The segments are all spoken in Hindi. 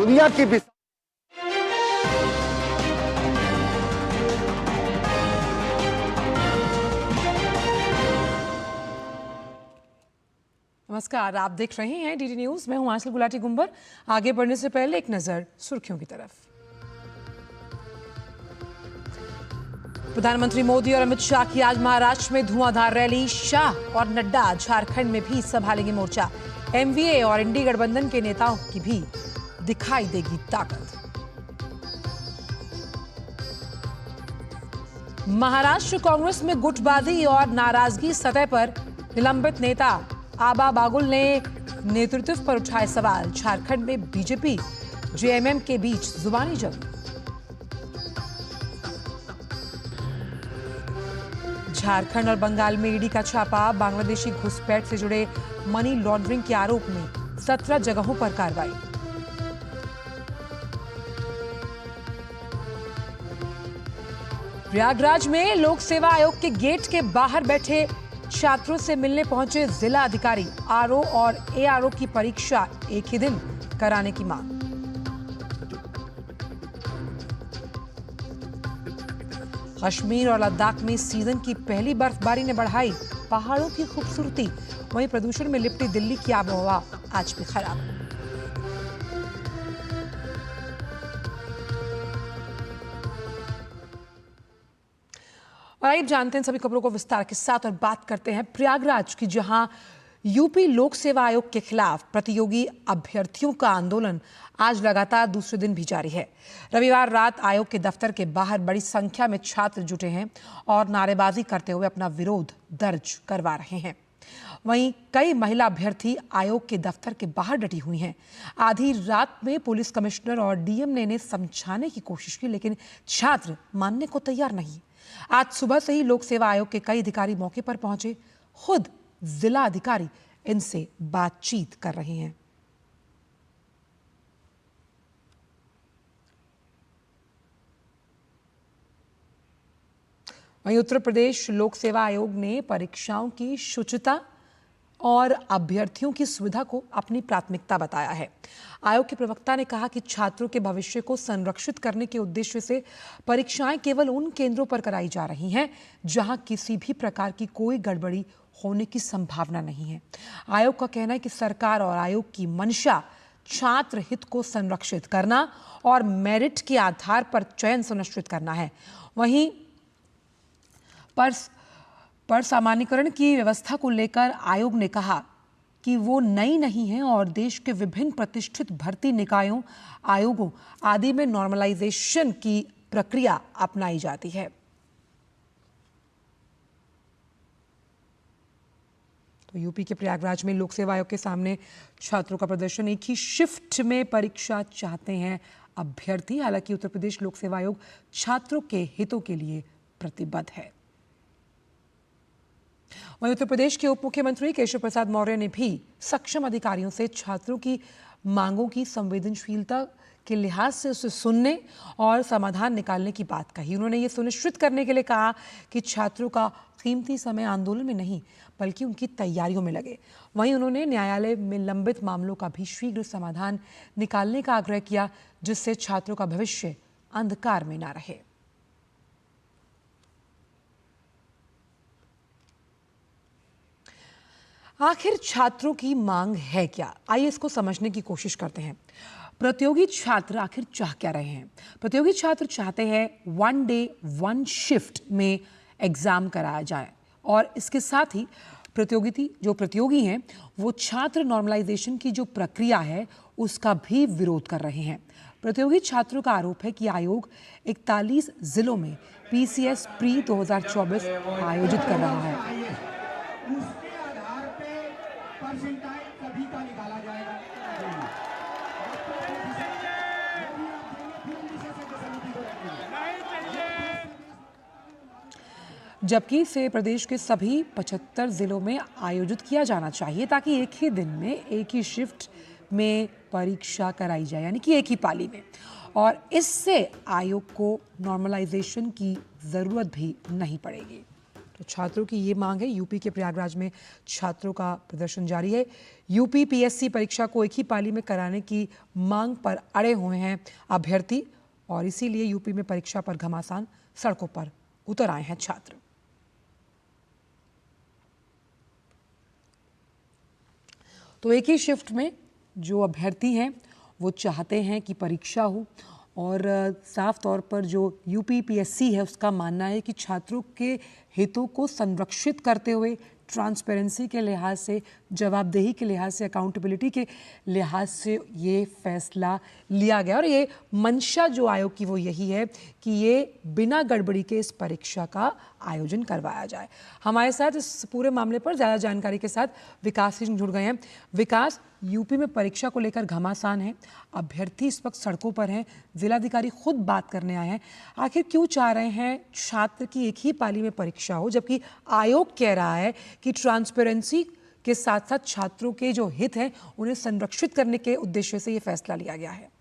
दुनिया की भी। नमस्कार, आप देख रहे हैं डीडी न्यूज। मैं हूं आंचल गुलाटी गुंबर। आगे बढ़ने से पहले एक नजर सुर्खियों की तरफ। प्रधानमंत्री मोदी और अमित शाह की आज महाराष्ट्र में धुआंधार रैली। शाह और नड्डा झारखंड में भी संभालेंगे मोर्चा। एमवीए और इंडी गठबंधन के नेताओं की भी दिखाई देगी ताकत। महाराष्ट्र कांग्रेस में गुटबाजी और नाराजगी सतह पर। निलंबित नेता आबा बागुल ने नेतृत्व पर उठाए सवाल। झारखंड में बीजेपी जेएमएम के बीच जुबानी जंग। झारखंड और बंगाल में ईडी का छापा। बांग्लादेशी घुसपैठ से जुड़े मनी लॉन्ड्रिंग के आरोप में 17 जगहों पर कार्रवाई। प्रयागराज में लोक सेवा आयोग के गेट के बाहर बैठे छात्रों से मिलने पहुंचे जिला अधिकारी। आरओ और एआरओ की परीक्षा एक ही दिन कराने की मांग। कश्मीर और लद्दाख में सीजन की पहली बर्फबारी ने बढ़ाई पहाड़ों की खूबसूरती। वहीं प्रदूषण में लिपटी दिल्ली की आबोहवा आज भी खराब। और आइए जानते हैं सभी खबरों को विस्तार के साथ और बात करते हैं प्रयागराज की, जहां यूपी लोक सेवा आयोग के खिलाफ प्रतियोगी अभ्यर्थियों का आंदोलन आज लगातार दूसरे दिन भी जारी है। रविवार रात आयोग के दफ्तर के बाहर बड़ी संख्या में छात्र जुटे हैं और नारेबाजी करते हुए अपना विरोध दर्ज करवा रहे हैं। वहीं कई महिला अभ्यर्थी आयोग के दफ्तर के बाहर डटी हुई हैं। आधी रात में पुलिस कमिश्नर और डीएम ने इन्हें समझाने की कोशिश की, लेकिन छात्र मानने को तैयार नहीं। आज सुबह से ही लोक सेवा आयोग के कई अधिकारी मौके पर पहुंचे। खुद जिला अधिकारी इनसे बातचीत कर रहे हैं। वहीं उत्तर प्रदेश लोक सेवा आयोग ने परीक्षाओं की शुचिता और अभ्यर्थियों की सुविधा को अपनी प्राथमिकता बताया है। आयोग के प्रवक्ता ने कहा कि छात्रों के भविष्य को संरक्षित करने के उद्देश्य से परीक्षाएं केवल उन केंद्रों पर कराई जा रही हैं जहां किसी भी प्रकार की कोई गड़बड़ी होने की संभावना नहीं है। आयोग का कहना है कि सरकार और आयोग की मंशा छात्र हित को संरक्षित करना और मेरिट के आधार पर चयन सुनिश्चित करना है। वहीं पर सामान्यीकरण की व्यवस्था को लेकर आयोग ने कहा कि वो नई नहीं है और देश के विभिन्न प्रतिष्ठित भर्ती निकायों, आयोगों आदि में नॉर्मलाइजेशन की प्रक्रिया अपनाई जाती है। तो यूपी के प्रयागराज में लोक सेवा आयोग के सामने छात्रों का प्रदर्शन। एक ही शिफ्ट में परीक्षा चाहते हैं अभ्यर्थी। हालांकि उत्तर प्रदेश लोक सेवा आयोग छात्रों के हितों के लिए प्रतिबद्ध है। वहीं उत्तर प्रदेश के उप मुख्यमंत्री केशव प्रसाद मौर्य ने भी सक्षम अधिकारियों से छात्रों की मांगों की संवेदनशीलता के लिहाज से उसे सुनने और समाधान निकालने की बात कही। उन्होंने ये सुनिश्चित करने के लिए कहा कि छात्रों का कीमती समय आंदोलन में नहीं बल्कि उनकी तैयारियों में लगे। वहीं उन्होंने न्यायालय में लंबित मामलों का भी शीघ्र समाधान निकालने का आग्रह किया, जिससे छात्रों का भविष्य अंधकार में ना रहे। आखिर छात्रों की मांग है क्या? आइए इसको समझने की कोशिश करते हैं। प्रतियोगी छात्र आखिर चाह क्या रहे हैं? प्रतियोगी छात्र चाहते हैं 1 डे 1 शिफ्ट में एग्जाम कराया जाए और इसके साथ ही प्रतियोगी हैं वो छात्र नॉर्मलाइजेशन की जो प्रक्रिया है उसका भी विरोध कर रहे हैं। प्रतियोगी छात्रों का आरोप है कि आयोग 41 जिलों में पीसीएस प्री 2024 आयोजित कर रहा है। जबकि इसे प्रदेश के सभी 75 जिलों में आयोजित किया जाना चाहिए ताकि एक ही दिन में एक ही शिफ्ट में परीक्षा कराई जाए, यानी कि एक ही पाली में। और इससे आयोग को नॉर्मलाइजेशन की जरूरत भी नहीं पड़ेगी। तो छात्रों की ये मांग है। यूपी के प्रयागराज में छात्रों का प्रदर्शन जारी है। यूपी पीएससी परीक्षा को एक ही पाली में कराने की मांग पर अड़े हुए हैं अभ्यर्थी और इसीलिए यूपी में परीक्षा पर घमासान, सड़कों पर उतर आए हैं छात्र। तो एक ही शिफ्ट में जो अभ्यर्थी हैं वो चाहते हैं कि परीक्षा हो और साफ तौर पर जो यूपी पीएससी है उसका मानना है कि छात्रों के हितों को संरक्षित करते हुए ट्रांसपेरेंसी के लिहाज से, जवाबदेही के लिहाज से, अकाउंटेबिलिटी के लिहाज से ये फैसला लिया गया। और ये मंशा जो आयोग की वो यही है कि ये बिना गड़बड़ी के इस परीक्षा का आयोजन करवाया जाए। हमारे साथ इस पूरे मामले पर ज़्यादा जानकारी के साथ विकास सिंह जुड़ गए हैं। विकास, यूपी में परीक्षा को लेकर घमासान है, अभ्यर्थी इस वक्त सड़कों पर हैं, जिलाधिकारी खुद बात करने आए हैं। आखिर क्यों चाह रहे हैं छात्र की एक ही पाली में परीक्षा हो, जबकि आयोग कह रहा है कि ट्रांसपेरेंसी के साथ साथ छात्रों के जो हित हैं उन्हें संरक्षित करने के उद्देश्य से ये फैसला लिया गया है?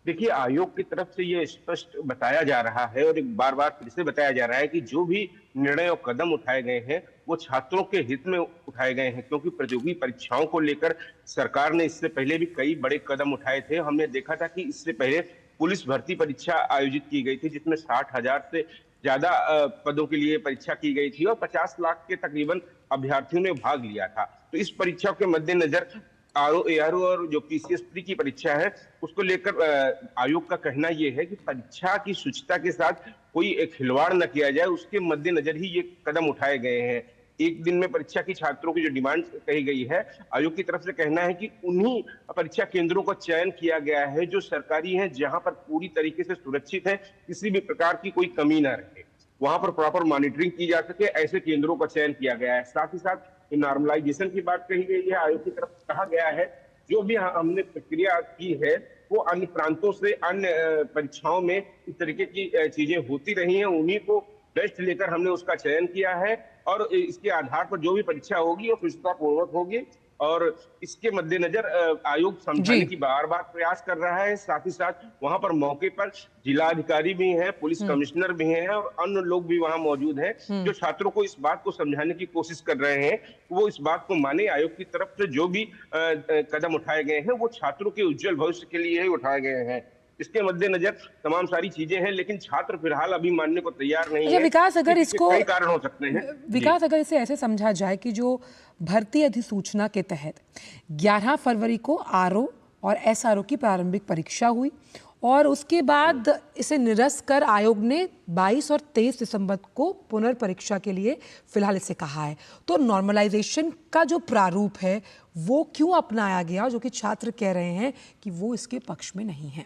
देखिए, आयोग की तरफ से ये स्पष्ट बताया जा रहा है और एक बार बार फिर से बताया जा रहा है कि जो भी निर्णय और कदम उठाए गए हैं वो छात्रों के हित में उठाए गए हैं, क्योंकि प्रतियोगी परीक्षाओं को लेकर सरकार ने इससे पहले भी कई बड़े कदम उठाए थे। हमने देखा था कि इससे पहले पुलिस भर्ती परीक्षा आयोजित की गई थी जिसमें 60,000 से ज्यादा पदों के लिए परीक्षा की गई थी और 50 लाख के तकरीबन अभ्यर्थियों ने भाग लिया था। तो इस परीक्षा के मद्देनजर आरओ एआरओ और जो पीसीएस प्री की परीक्षा है उसको लेकर आयोग का कहना यह है कि परीक्षा की शुचिता के साथ कोई खिलवाड़ न किया जाए, उसके मद्देनजर ही ये कदम उठाए गए हैं। एक दिन में परीक्षा की छात्रों की जो डिमांड कही गई है, आयोग की तरफ से कहना है कि उन्हीं परीक्षा केंद्रों का चयन किया गया है जो सरकारी हैं, जहां पर पूरी तरीके से सुरक्षित है, किसी भी प्रकार की कोई कमी ना रहे, वहां पर प्रॉपर मॉनिटरिंग की जा सके, ऐसे केंद्रों का चयन किया गया है। साथ ही साथ नॉर्मलाइजेशन की बात कही गई है। आयोग की तरफ से कहा गया है जो भी हमने प्रक्रिया की है वो अन्य प्रांतों से, अन्य परीक्षाओं में इस तरीके की चीजें होती रही हैं, उन्हीं को बेस्ट लेकर हमने उसका चयन किया है और इसके आधार पर जो भी परीक्षा होगी वो शुचितापूर्वक होगी। और इसके मद्देनजर आयोग समझाने की बार बार प्रयास कर रहा है। साथ ही साथ वहां पर मौके पर जिलाधिकारी भी हैं, पुलिस कमिश्नर भी हैं और अन्य लोग भी वहां मौजूद हैं जो छात्रों को इस बात को समझाने की कोशिश कर रहे हैं वो इस बात को माने। आयोग की तरफ से जो भी कदम उठाए गए हैं वो छात्रों के उज्जवल भविष्य के लिए ही उठाए गए हैं। इसके मद्देनजर तमाम सारी चीजें हैं, लेकिन छात्र फिलहाल अभी मानने को तैयार नहीं है। विकास, अगर इसको कई कारण हो सकते हैं। विकास, अगर इसे ऐसे समझा जाए कि जो भर्ती अधिसूचना के तहत 11 फरवरी को आरओ और एसआरओ की प्रारंभिक परीक्षा हुई और उसके बाद इसे निरस्त कर आयोग ने 22 और 23 दिसंबर को पुनर्परीक्षा के लिए फिलहाल इसे कहा है, तो नॉर्मलाइजेशन का जो प्रारूप है वो क्यों अपनाया गया, जो कि छात्र कह रहे हैं कि वो इसके पक्ष में नहीं है?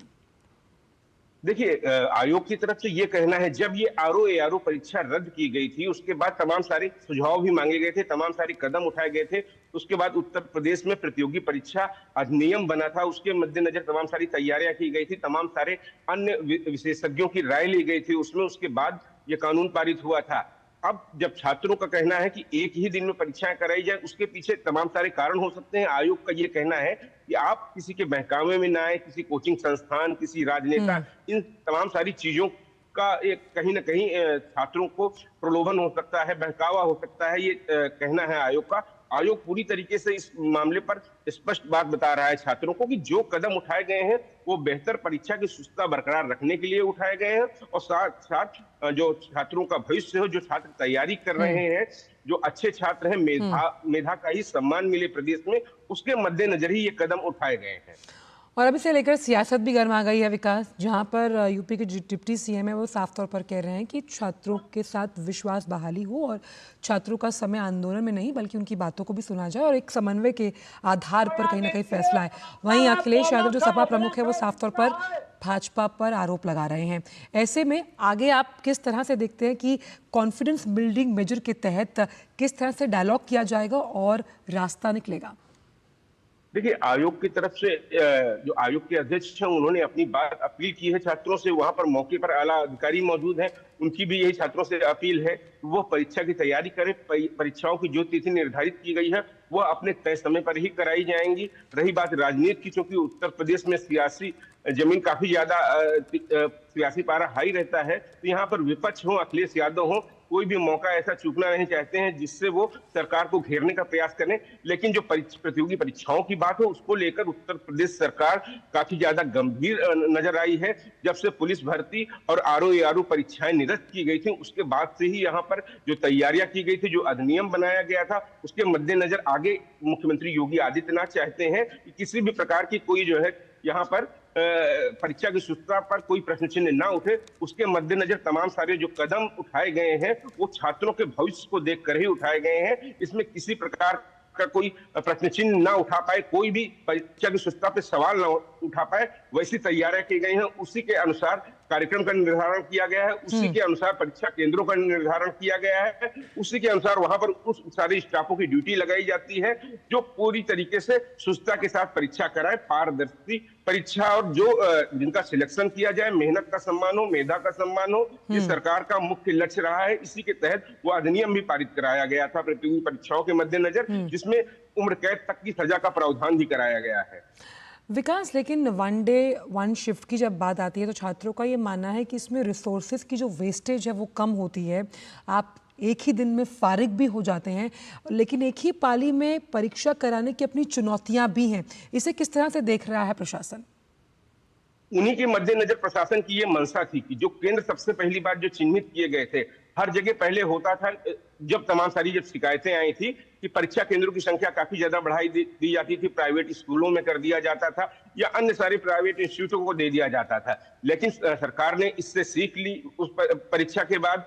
देखिए, आयोग की तरफ से ये कहना है जब ये आरओ एआरओ परीक्षा रद्द की गई थी उसके बाद तमाम सारे सुझाव भी मांगे गए थे, तमाम सारे कदम उठाए गए थे। उसके बाद उत्तर प्रदेश में प्रतियोगी परीक्षा अधिनियम बना था, उसके मद्देनजर तमाम सारी तैयारियां की गई थी, तमाम सारे अन्य विशेषज्ञों की राय ली गई थी उसमें, उसके बाद ये कानून पारित हुआ था। अब जब छात्रों का कहना है कि एक ही दिन में परीक्षाएं कराई जाए, उसके पीछे तमाम सारे कारण हो सकते हैं। आयोग का ये कहना है कि आप किसी के बहकावे में ना आए, किसी कोचिंग संस्थान, किसी राजनेता, इन तमाम सारी चीजों का एक कहीं ना कहीं छात्रों को प्रलोभन हो सकता है, बहकावा हो सकता है, ये कहना है आयोग का। आयोग पूरी तरीके से इस मामले पर स्पष्ट बात बता रहा है छात्रों को कि जो कदम उठाए गए हैं वो बेहतर परीक्षा की शुचिता बरकरार रखने के लिए उठाए गए हैं और साथ साथ जो छात्रों का भविष्य हो, जो छात्र तैयारी कर रहे हैं, जो अच्छे छात्र हैं, मेधा का ही सम्मान मिले प्रदेश में, उसके मद्देनजर ही ये कदम उठाए गए हैं। और अब इसे लेकर सियासत भी गर्मा गई है विकास, जहां पर यूपी के जो डिप्टी सीएम है वो साफ तौर पर कह रहे हैं कि छात्रों के साथ विश्वास बहाली हो और छात्रों का समय आंदोलन में नहीं बल्कि उनकी बातों को भी सुना जाए और एक समन्वय के आधार पर कहीं ना कहीं फैसला है। वहीं अखिलेश यादव जो सपा प्रमुख है वो साफ तौर पर भाजपा पर आरोप लगा रहे हैं। ऐसे में आगे आप किस तरह से देखते हैं कि कॉन्फिडेंस बिल्डिंग मेजर के तहत किस तरह से डायलॉग किया जाएगा और रास्ता निकलेगा? देखिए, आयोग की तरफ से जो आयोग के अध्यक्ष हैं उन्होंने अपनी बात अपील की है छात्रों से। वहां पर मौके पर आला अधिकारी मौजूद हैं, उनकी भी यही छात्रों से अपील है कि वो परीक्षा की तैयारी करें। परीक्षाओं की जो तिथि निर्धारित की गई है वह अपने तय समय पर ही कराई जाएंगी। रही बात राजनीति की, चूंकि उत्तर प्रदेश में सियासी जमीन काफी ज्यादा सियासी पारा हाई रहता है, तो यहाँ पर विपक्ष हो, अखिलेश यादव हो, कोई भी मौका ऐसा चूकना नहीं चाहते हैं जिससे वो सरकार को घेरने का प्रयास करें। लेकिन जो प्रतियोगी परीक्षाओं की बात है उसको लेकर उत्तर प्रदेश सरकार काफी ज्यादा गंभीर नजर आई है। जब से पुलिस भर्ती और आरओ परीक्षाएं निरस्त की गई थी उसके बाद से ही यहाँ पर जो तैयारियां की गई थी, जो अधिनियम बनाया गया था, उसके मद्देनजर आगे मुख्यमंत्री योगी आदित्यनाथ चाहते हैं कि किसी भी प्रकार की कोई जो है यहाँ पर परीक्षा की शुद्धता पर कोई प्रश्न चिन्ह ना उठे। उसके मद्देनजर तमाम सारे जो कदम उठाए गए हैं वो छात्रों के भविष्य को देखकर ही उठाए गए हैं। इसमें किसी प्रकार का कोई प्रश्न चिन्ह ना उठा पाए, कोई भी परीक्षा की शुद्धता पे सवाल ना उठा पाए, वैसी तैयारियां की गई हैं। उसी के अनुसार कार्यक्रम का निर्धारण किया गया है, उसी के अनुसार परीक्षा केंद्रों का निर्धारण किया गया है, उसी के अनुसार वहां पर उस सारे स्टाफों की ड्यूटी लगाई जाती है जो पूरी तरीके से शुद्धता के साथ परीक्षा कराए, पारदर्शी परीक्षा, और जो जिनका सिलेक्शन किया जाए, मेहनत का सम्मान हो, मेधा का सम्मान हो, ये सरकार का मुख्य लक्ष्य रहा है। इसी के तहत वो अधिनियम भी पारित कराया गया था प्रतियोगी परीक्षाओं के मद्देनजर, जिसमें उम्र कैद तक की सजा का प्रावधान भी कराया गया है। विकास, लेकिन वन डे वन शिफ्ट की जब बात आती है तो छात्रों का ये मानना है कि इसमें रिसोर्सेज की जो वेस्टेज है वो कम होती है। आप एक ही दिन में फारिग भी हो जाते हैं, लेकिन एक ही पाली में परीक्षा कराने की अपनी चुनौतियां भी हैं। इसे किस तरह से देख रहा है प्रशासन? उन्हीं के मद्देनजर प्रशासन की ये मंशा थी कि जो केंद्र सबसे पहली बार जो चिन्हित किए गए थे, हर जगह पहले होता था, जब तमाम सारी जब शिकायतें आई थी कि परीक्षा केंद्रों की संख्या काफी ज्यादा बढ़ाई दी जाती थी, प्राइवेट स्कूलों में कर दिया जाता था या अन्य सारे प्राइवेट इंस्टीट्यूटों को दे दिया जाता था। लेकिन सरकार ने इससे सीख ली। उस परीक्षा के बाद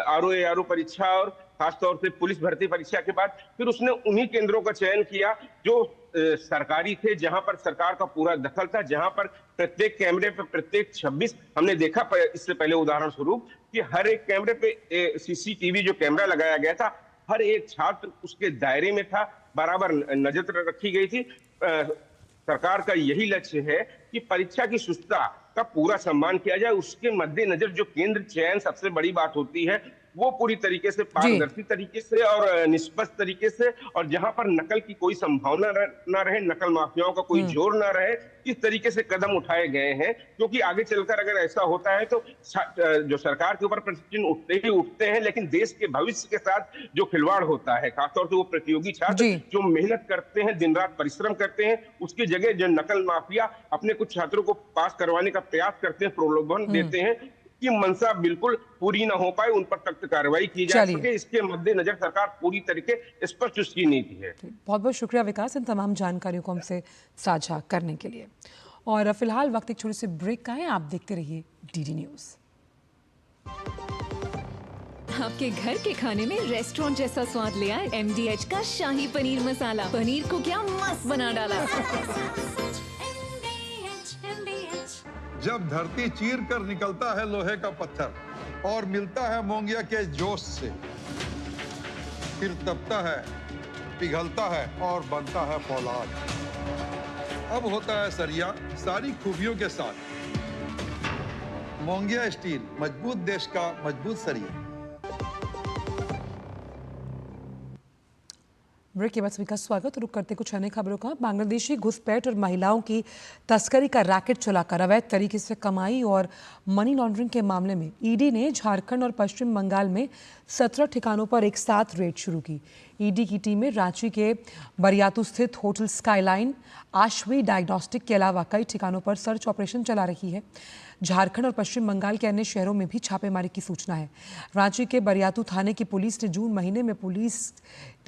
आरओ परीक्षा और खासतौर से पुलिस भर्ती परीक्षा के बाद फिर उसने उन्हीं केंद्रों का चयन किया जो सरकारी थे, जहां पर सरकार का पूरा दखल था, जहां पर प्रत्येक कैमरे पे प्रत्येक 26 हमने देखा इससे पहले उदाहरण स्वरूप कि हर एक कैमरे पे सीसीटीवी जो कैमरा लगाया गया था, हर एक छात्र उसके दायरे में था, बराबर नजर रखी गई थी। सरकार का यही लक्ष्य है कि परीक्षा की शुद्धता का पूरा सम्मान किया जाए। उसके मद्देनजर जो केंद्र चयन सबसे बड़ी बात होती है वो पूरी तरीके से पारदर्शी तरीके से और निष्पक्ष तरीके से, और जहां पर नकल की कोई संभावना ना रहे, नकल माफियाओं का कोई जोर ना रहे, इस तरीके से कदम उठाए गए हैं। क्योंकि आगे चलकर अगर ऐसा होता है तो जो सरकार के ऊपर प्रश्न चिन्ह उठते ही उठते हैं, लेकिन देश के भविष्य के साथ जो खिलवाड़ होता है, खासतौर से वो प्रतियोगी छात्र जो मेहनत करते हैं, दिन रात परिश्रम करते हैं, उसकी जगह जो नकल माफिया अपने कुछ छात्रों को पास करवाने का प्रयास करते हैं, प्रलोभन देते हैं, की मंशा बिल्कुल पूरी ना हो पाए, उन पर सख्त कार्रवाई की जा सके, इसके मद्देनजर सरकार पूरी तरीके स्पष्ट उसकी नीति है। बहुत बहुत शुक्रिया विकास, इन तमाम जानकारियों को हमसे साझा करने के लिए। और फिलहाल वक्त एक छोटे से ब्रेक का है, आप देखते रहिए डीडी न्यूज। आपके घर के खाने में रेस्टोरेंट जैसा स्वाद ले आए MDH का शाही पनीर मसाला। पनीर को क्या मस्त बना डाला। जब धरती चीर कर निकलता है लोहे का पत्थर और मिलता है मोंगिया के जोश से, फिर तपता है, पिघलता है और बनता है फौलाद। अब होता है सरिया सारी खूबियों के साथ। मोंगिया स्टील, मजबूत देश का मजबूत सरिया। ब्रेक के बाद सभी का स्वागत। रुक करते कुछ अन्य खबरों का। बांग्लादेशी घुसपैठ और महिलाओं की तस्करी का रैकेट चलाकर अवैध तरीके से कमाई और मनी लॉन्ड्रिंग के मामले में ईडी ने झारखंड और पश्चिम बंगाल में 17 ठिकानों पर एक साथ रेड शुरू की। ईडी की टीमें रांची के बरियातू स्थित होटल स्काईलाइन, आश्वी डायग्नोस्टिक के अलावा कई ठिकानों पर सर्च ऑपरेशन चला रही है। झारखंड और पश्चिम बंगाल के अन्य शहरों में भी छापेमारी की सूचना है। रांची के बरियातू थाने की पुलिस ने जून महीने में पुलिस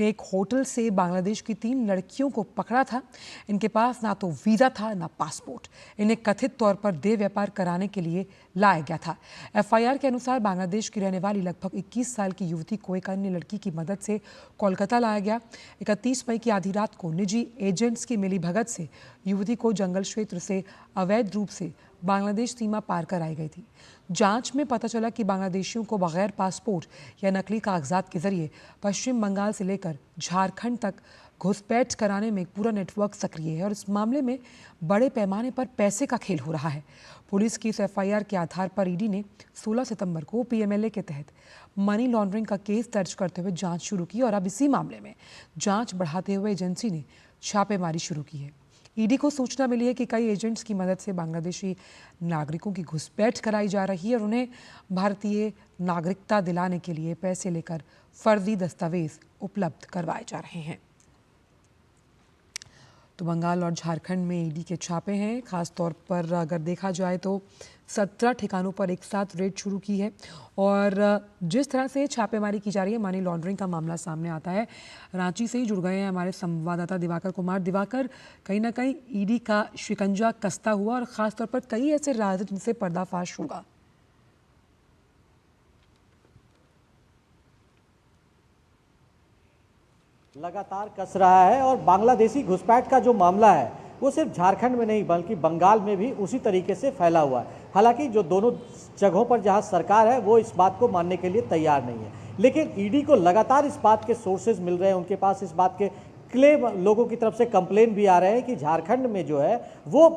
ने एक होटल से बांग्लादेश की 3 लड़कियों को पकड़ा था। इनके पास ना तो वीज़ा था ना पासपोर्ट। इन्हें कथित तौर पर देह व्यापार कराने के लिए लाया गया था। FIR के अनुसार बांग्लादेश की रहने वाली लगभग 21 साल की युवती को एक अन्य लड़की की मदद से कोलकाता लाया गया। 31 मई की आधी रात को निजी एजेंट्स की मिलीभगत से युवती को जंगल क्षेत्र से अवैध रूप से बांग्लादेश सीमा पार कराई गई थी। जांच में पता चला कि बांग्लादेशियों को बगैर पासपोर्ट या नकली कागजात के जरिए पश्चिम बंगाल से लेकर झारखंड तक घुसपैठ कराने में एक पूरा नेटवर्क सक्रिय है और इस मामले में बड़े पैमाने पर पैसे का खेल हो रहा है। पुलिस की इस एफआईआर के आधार पर ईडी ने 16 सितंबर को पीएमएलए के तहत मनी लॉन्ड्रिंग का केस दर्ज करते हुए जांच शुरू की और अब इसी मामले में जांच बढ़ाते हुए एजेंसी ने छापेमारी शुरू की है। ईडी को सूचना मिली है कि कई एजेंट्स की मदद से बांग्लादेशी नागरिकों की घुसपैठ कराई जा रही है और उन्हें भारतीय नागरिकता दिलाने के लिए पैसे लेकर फर्जी दस्तावेज उपलब्ध करवाए जा रहे हैं। तो बंगाल और झारखंड में ईडी के छापे हैं। खास तौर पर अगर देखा जाए तो 17 ठिकानों पर एक साथ रेड शुरू की है और जिस तरह से छापेमारी की जा रही है, मनी लॉन्ड्रिंग का मामला सामने आता है। रांची से ही जुड़ गए हैं हमारे संवाददाता दिवाकर कुमार। दिवाकर, कहीं ना कहीं ईडी का शिकंजा कसता हुआ और खासतौर पर कई ऐसे राज जिनसे पर्दाफाश होगा। लगातार कस रहा है और बांग्लादेशी घुसपैठ का जो मामला है वो सिर्फ झारखंड में नहीं बल्कि बंगाल में भी उसी तरीके से फैला हुआ है। हालांकि जो दोनों जगहों पर जहां सरकार है वो इस बात को मानने के लिए तैयार नहीं है, लेकिन ईडी को लगातार इस बात के सोर्सेज मिल रहे हैं, उनके पास इस बात के क्लेम, लोगों की तरफ से कंप्लेन भी आ रहे हैं कि झारखंड में जो है वो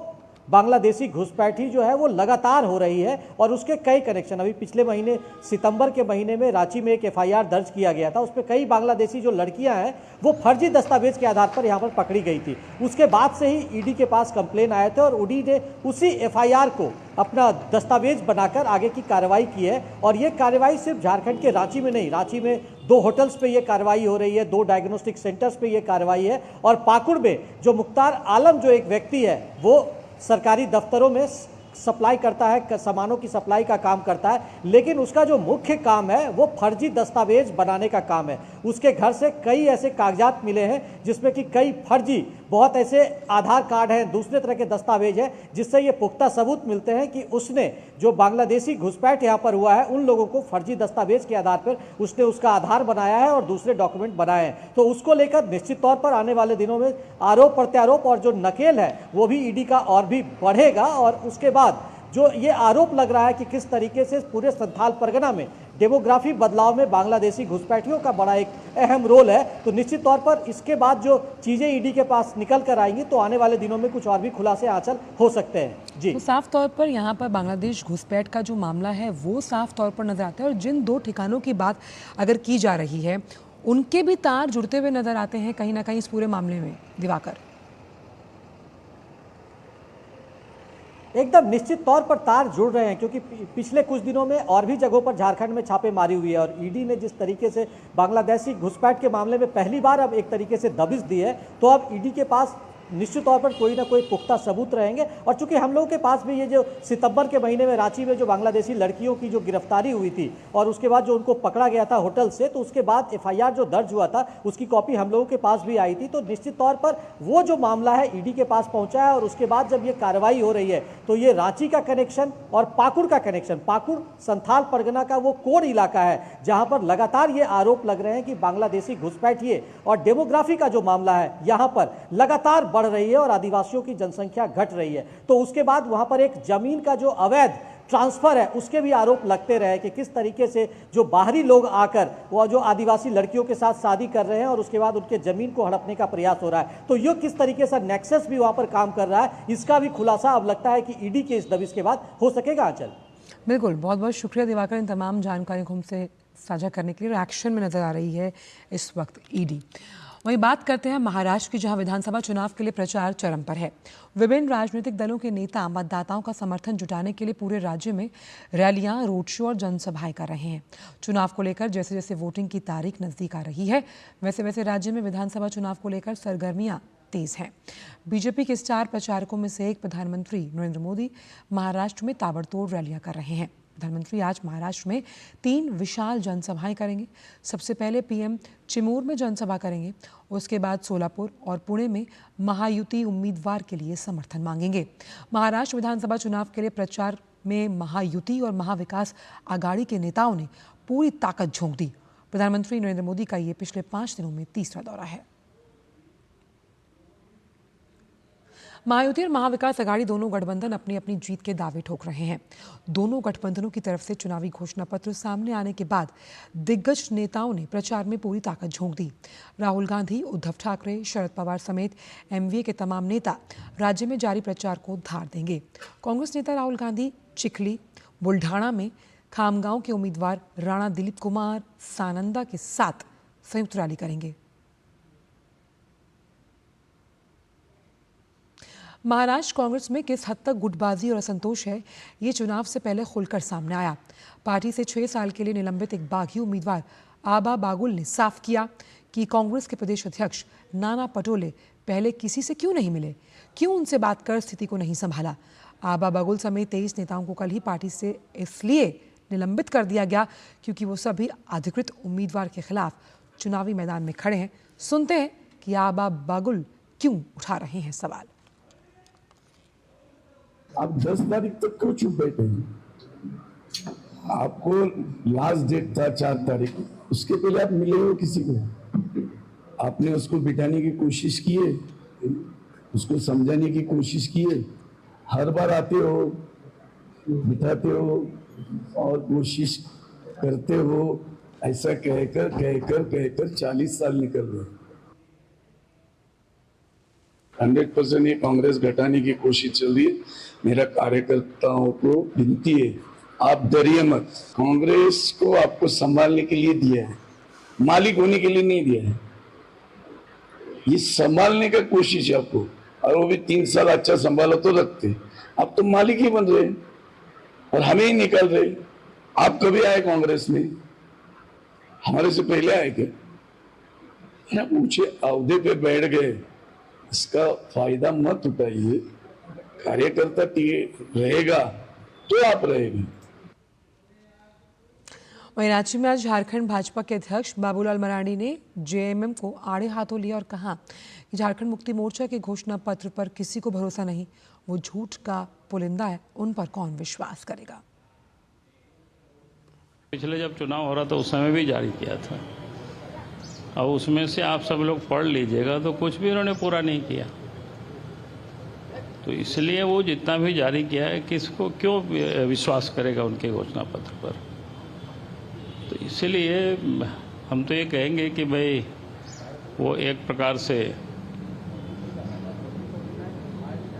बांग्लादेशी घुसपैठी जो है वो लगातार हो रही है और उसके कई कनेक्शन। अभी पिछले महीने सितंबर के महीने में रांची में एक एफआईआर दर्ज किया गया था, उसमें कई बांग्लादेशी जो लड़कियां हैं वो फर्जी दस्तावेज के आधार पर यहां पर पकड़ी गई थी। उसके बाद से ही ईडी के पास कंप्लेन आए थे और ईडी ने उसी एफआईआर को अपना दस्तावेज बनाकर आगे की कार्रवाई की है। और ये कार्रवाई सिर्फ झारखंड के रांची में नहीं, रांची में 2 होटल्स पे ये कार्रवाई हो रही है, 2 डायग्नोस्टिक सेंटर्स पे ये कार्रवाई है और पाकुड़ में जो मुख्तार आलम जो एक व्यक्ति है वो सरकारी दफ्तरों में सप्लाई करता है, सामानों की सप्लाई का काम करता है, लेकिन उसका जो मुख्य काम है वो फर्जी दस्तावेज बनाने का काम है। उसके घर से कई ऐसे कागजात मिले हैं जिसमें कि कई फर्जी, बहुत ऐसे आधार कार्ड हैं, दूसरे तरह के दस्तावेज हैं, जिससे ये पुख्ता सबूत मिलते हैं कि उसने जो बांग्लादेशी घुसपैठ यहाँ पर हुआ है उन लोगों को फर्जी दस्तावेज के आधार पर उसने उसका आधार बनाया है और दूसरे डॉक्यूमेंट बनाए हैं। तो उसको लेकर निश्चित तौर पर आने वाले दिनों में आरोप प्रत्यारोप और जो नकेल है वो भी ईडी का और भी बढ़ेगा। और उसके बाद जो ये आरोप लग रहा है कि किस तरीके से पूरे संथाल परगना में डेमोग्राफी बदलाव में बांग्लादेशी घुसपैठियों का बड़ा एक अहम रोल है, तो निश्चित तौर पर इसके बाद जो चीजें ईडी के पास निकल कर आएंगी तो आने वाले दिनों में कुछ और भी खुलासे आंचल हो सकते हैं। जी, तो साफ तौर पर यहाँ पर बांग्लादेश घुसपैठ का जो मामला है वो साफ तौर पर नजर आता है और जिन 2 ठिकानों की बात अगर की जा रही है उनके भी तार जुड़ते हुए नजर आते हैं कहीं ना कहीं इस पूरे मामले में। दिवाकर, एकदम निश्चित तौर पर तार जुड़ रहे हैं, क्योंकि पिछले कुछ दिनों में और भी जगहों पर झारखंड में छापेमारी हुई है और ईडी ने जिस तरीके से बांग्लादेशी घुसपैठ के मामले में पहली बार अब एक तरीके से दबिश दी है, तो अब ईडी के पास निश्चित तौर पर कोई ना कोई पुख्ता सबूत रहेंगे। और चूंकि हम लोगों के पास भी ये जो सितंबर के महीने में रांची में जो बांग्लादेशी लड़कियों की जो गिरफ्तारी हुई थी और उसके बाद जो उनको पकड़ा गया था होटल से, तो उसके बाद एफआईआर जो दर्ज हुआ था उसकी कॉपी हम लोगों के पास भी आई थी। तो निश्चित तौर पर वो जो मामला है ईडी के पास पहुंचा है और उसके बाद जब ये कार्रवाई हो रही है तो ये रांची का कनेक्शन और पाकुड़ का कनेक्शन, पाकुड़ संथाल परगना का वो कोर इलाका है जहां पर लगातार ये आरोप लग रहे हैं कि बांग्लादेशी घुसपैठिए और डेमोग्राफी का जो मामला है यहाँ पर लगातार बढ़ रही है और आदिवासियों की जनसंख्या घट रही है। तो उसके बाद वहां पर एक जमीन का जो अवैध ट्रांसफर है उसके भी आरोप लगते रहे कि किस तरीके से जो बाहरी लोग आकर वो जो आदिवासी लड़कियों के साथ शादी कर रहे हैं और उसके बाद उनके जमीन को हड़पने का प्रयास हो रहा है। तो ये किस तरीके से नेक्सस भी वहां पर काम कर रहा है, इसका भी खुलासा अब लगता है कि ईडी के इस दबिश के बाद हो सकेगा। आंचल, बिल्कुल, बहुत बहुत शुक्रिया दिवाकर इन तमाम जानकारी को हमसे साझा करने के लिए। एक्शन में नजर आ रही है इस वक्त ईडी। वहीं बात करते हैं महाराष्ट्र की, जहां विधानसभा चुनाव के लिए प्रचार चरम पर है। विभिन्न राजनीतिक दलों के नेता मतदाताओं का समर्थन जुटाने के लिए पूरे राज्य में रैलियां, रोड शो और जनसभाएं कर रहे हैं। चुनाव को लेकर जैसे जैसे वोटिंग की तारीख नजदीक आ रही है वैसे वैसे राज्य में विधानसभा चुनाव को लेकर सरगर्मियां तेज हैं। बीजेपी के स्टार प्रचारकों में से एक प्रधानमंत्री नरेंद्र मोदी महाराष्ट्र में ताबड़तोड़ रैलियां कर रहे हैं। प्रधानमंत्री आज महाराष्ट्र में 3 विशाल जनसभाएं करेंगे। सबसे पहले पीएम चिमूर में जनसभा करेंगे, उसके बाद सोलापुर और पुणे में महायुति उम्मीदवार के लिए समर्थन मांगेंगे। महाराष्ट्र विधानसभा चुनाव के लिए प्रचार में महायुति और महाविकास आघाड़ी के नेताओं ने पूरी ताकत झोंक दी। प्रधानमंत्री नरेंद्र मोदी का ये पिछले 5 दिनों में तीसरा दौरा है। महायुति और महाविकास अघाड़ी दोनों गठबंधन अपनी अपनी जीत के दावे ठोक रहे हैं। दोनों गठबंधनों की तरफ से चुनावी घोषणा पत्र सामने आने के बाद दिग्गज नेताओं ने प्रचार में पूरी ताकत झोंक दी। राहुल गांधी, उद्धव ठाकरे, शरद पवार समेत एमवीए के तमाम नेता राज्य में जारी प्रचार को धार देंगे। कांग्रेस नेता राहुल गांधी चिखली, बुल्ढाणा में खामगांव के उम्मीदवार राणा दिलीप कुमार सानंदा के साथ संयुक्त रैली करेंगे। महाराष्ट्र कांग्रेस में किस हद तक गुटबाजी और असंतोष है, ये चुनाव से पहले खुलकर सामने आया। पार्टी से 6 साल के लिए निलंबित एक बागी उम्मीदवार आबा बागुल ने साफ किया कि कांग्रेस के प्रदेश अध्यक्ष नाना पटोले पहले किसी से क्यों नहीं मिले, क्यों उनसे बात कर स्थिति को नहीं संभाला। आबा बागुल समेत 23 नेताओं को कल ही पार्टी से इसलिए निलंबित कर दिया गया क्योंकि वो सभी अधिकृत उम्मीदवार के खिलाफ चुनावी मैदान में खड़े हैं। सुनते हैं कि आबा बागुल क्यों उठा रहे हैं सवाल। आप 10 तारीख तक क्यों चुप बैठे हैं? आपको लास्ट डेट था 4 तारीख, उसके पहले आप मिले हो किसी को? आपने उसको बिठाने की कोशिश की है, उसको समझाने की कोशिश की है? हर बार आते हो, बिठाते हो और कोशिश करते हो, ऐसा कहकर 40 साल निकल गए। 100% ये कांग्रेस घटाने की कोशिश चल रही है। मेरा कार्यकर्ताओं को विनती है, आप डरिए मत। कांग्रेस को आपको संभालने के लिए दिया है, मालिक होने के लिए नहीं दिया है। ये संभालने का कोशिश है आपको, और वो भी 3 साल अच्छा संभाला तो रखते। आप तो मालिक ही बन रहे और हमें ही निकाल रहे। आप कभी आए कांग्रेस में? हमारे से पहले आए क्या? आप ऊंचे अहदे पे बैठ गए, इसका फायदा मत उठाइए। कार्यकर्ता रहेगा तो आप रहेंगे। वहीं रांची में आज झारखंड भाजपा के अध्यक्ष बाबूलाल मरांडी ने जेएमएम को आड़े हाथों लिया और कहा कि झारखंड मुक्ति मोर्चा के घोषणा पत्र पर किसी को भरोसा नहीं, वो झूठ का पुलिंदा है, उन पर कौन विश्वास करेगा। पिछले जब चुनाव हो रहा था उस समय भी जारी किया था, अब उसमें से आप सब लोग पढ़ लीजिएगा तो कुछ भी उन्होंने पूरा नहीं किया। तो इसलिए वो जितना भी जारी किया है, किसको क्यों विश्वास करेगा उनके घोषणा पत्र पर। तो इसलिए हम तो ये कहेंगे कि भाई वो एक प्रकार से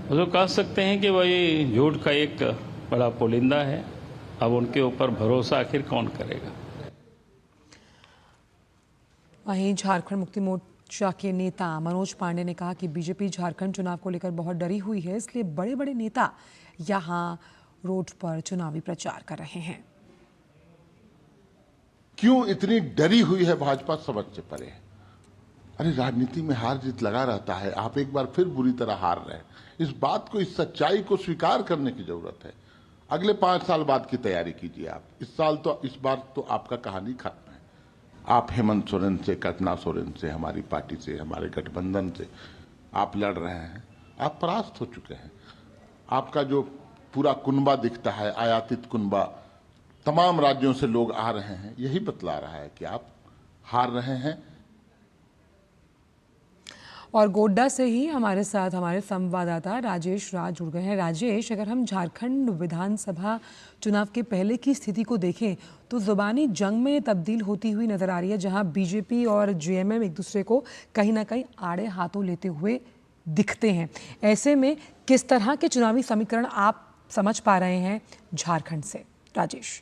तो कह सकते हैं कि भाई झूठ का एक बड़ा पुलिंदा है। अब उनके ऊपर भरोसा आखिर कौन करेगा। वहीं झारखंड मुक्ति मोर्चा के नेता मनोज पांडे ने कहा कि बीजेपी झारखंड चुनाव को लेकर बहुत डरी हुई है, इसलिए बड़े बड़े नेता यहां रोड पर चुनावी प्रचार कर रहे हैं। क्यों इतनी डरी हुई है भाजपा, समझ से परे है। अरे राजनीति में हार जीत लगा रहता है, आप एक बार फिर बुरी तरह हार रहे हैं। इस बात को, इस सच्चाई को स्वीकार करने की जरूरत है। अगले 5 साल बाद की तैयारी कीजिए आप। इस बार तो आपका कहानी खत्म है। आप हेमंत सोरेन से, कल्पना सोरेन से, हमारी पार्टी से, हमारे गठबंधन से आप लड़ रहे हैं, आप परास्त हो चुके हैं। आपका जो पूरा कुनबा दिखता है, आयातित कुनबा, तमाम राज्यों से लोग आ रहे हैं, यही बतला रहा है कि आप हार रहे हैं। और गोड्डा से ही हमारे साथ हमारे संवाददाता राजेश राज जुड़ गए हैं। राजेश, अगर हम झारखंड विधानसभा चुनाव के पहले की स्थिति को देखें तो जुबानी जंग में तब्दील होती हुई नजर आ रही है, जहां बीजेपी और जेएमएम एक दूसरे को कहीं ना कहीं आड़े हाथों लेते हुए दिखते हैं। ऐसे में किस तरह के चुनावी समीकरण आप समझ पा रहे हैं झारखंड से, राजेश?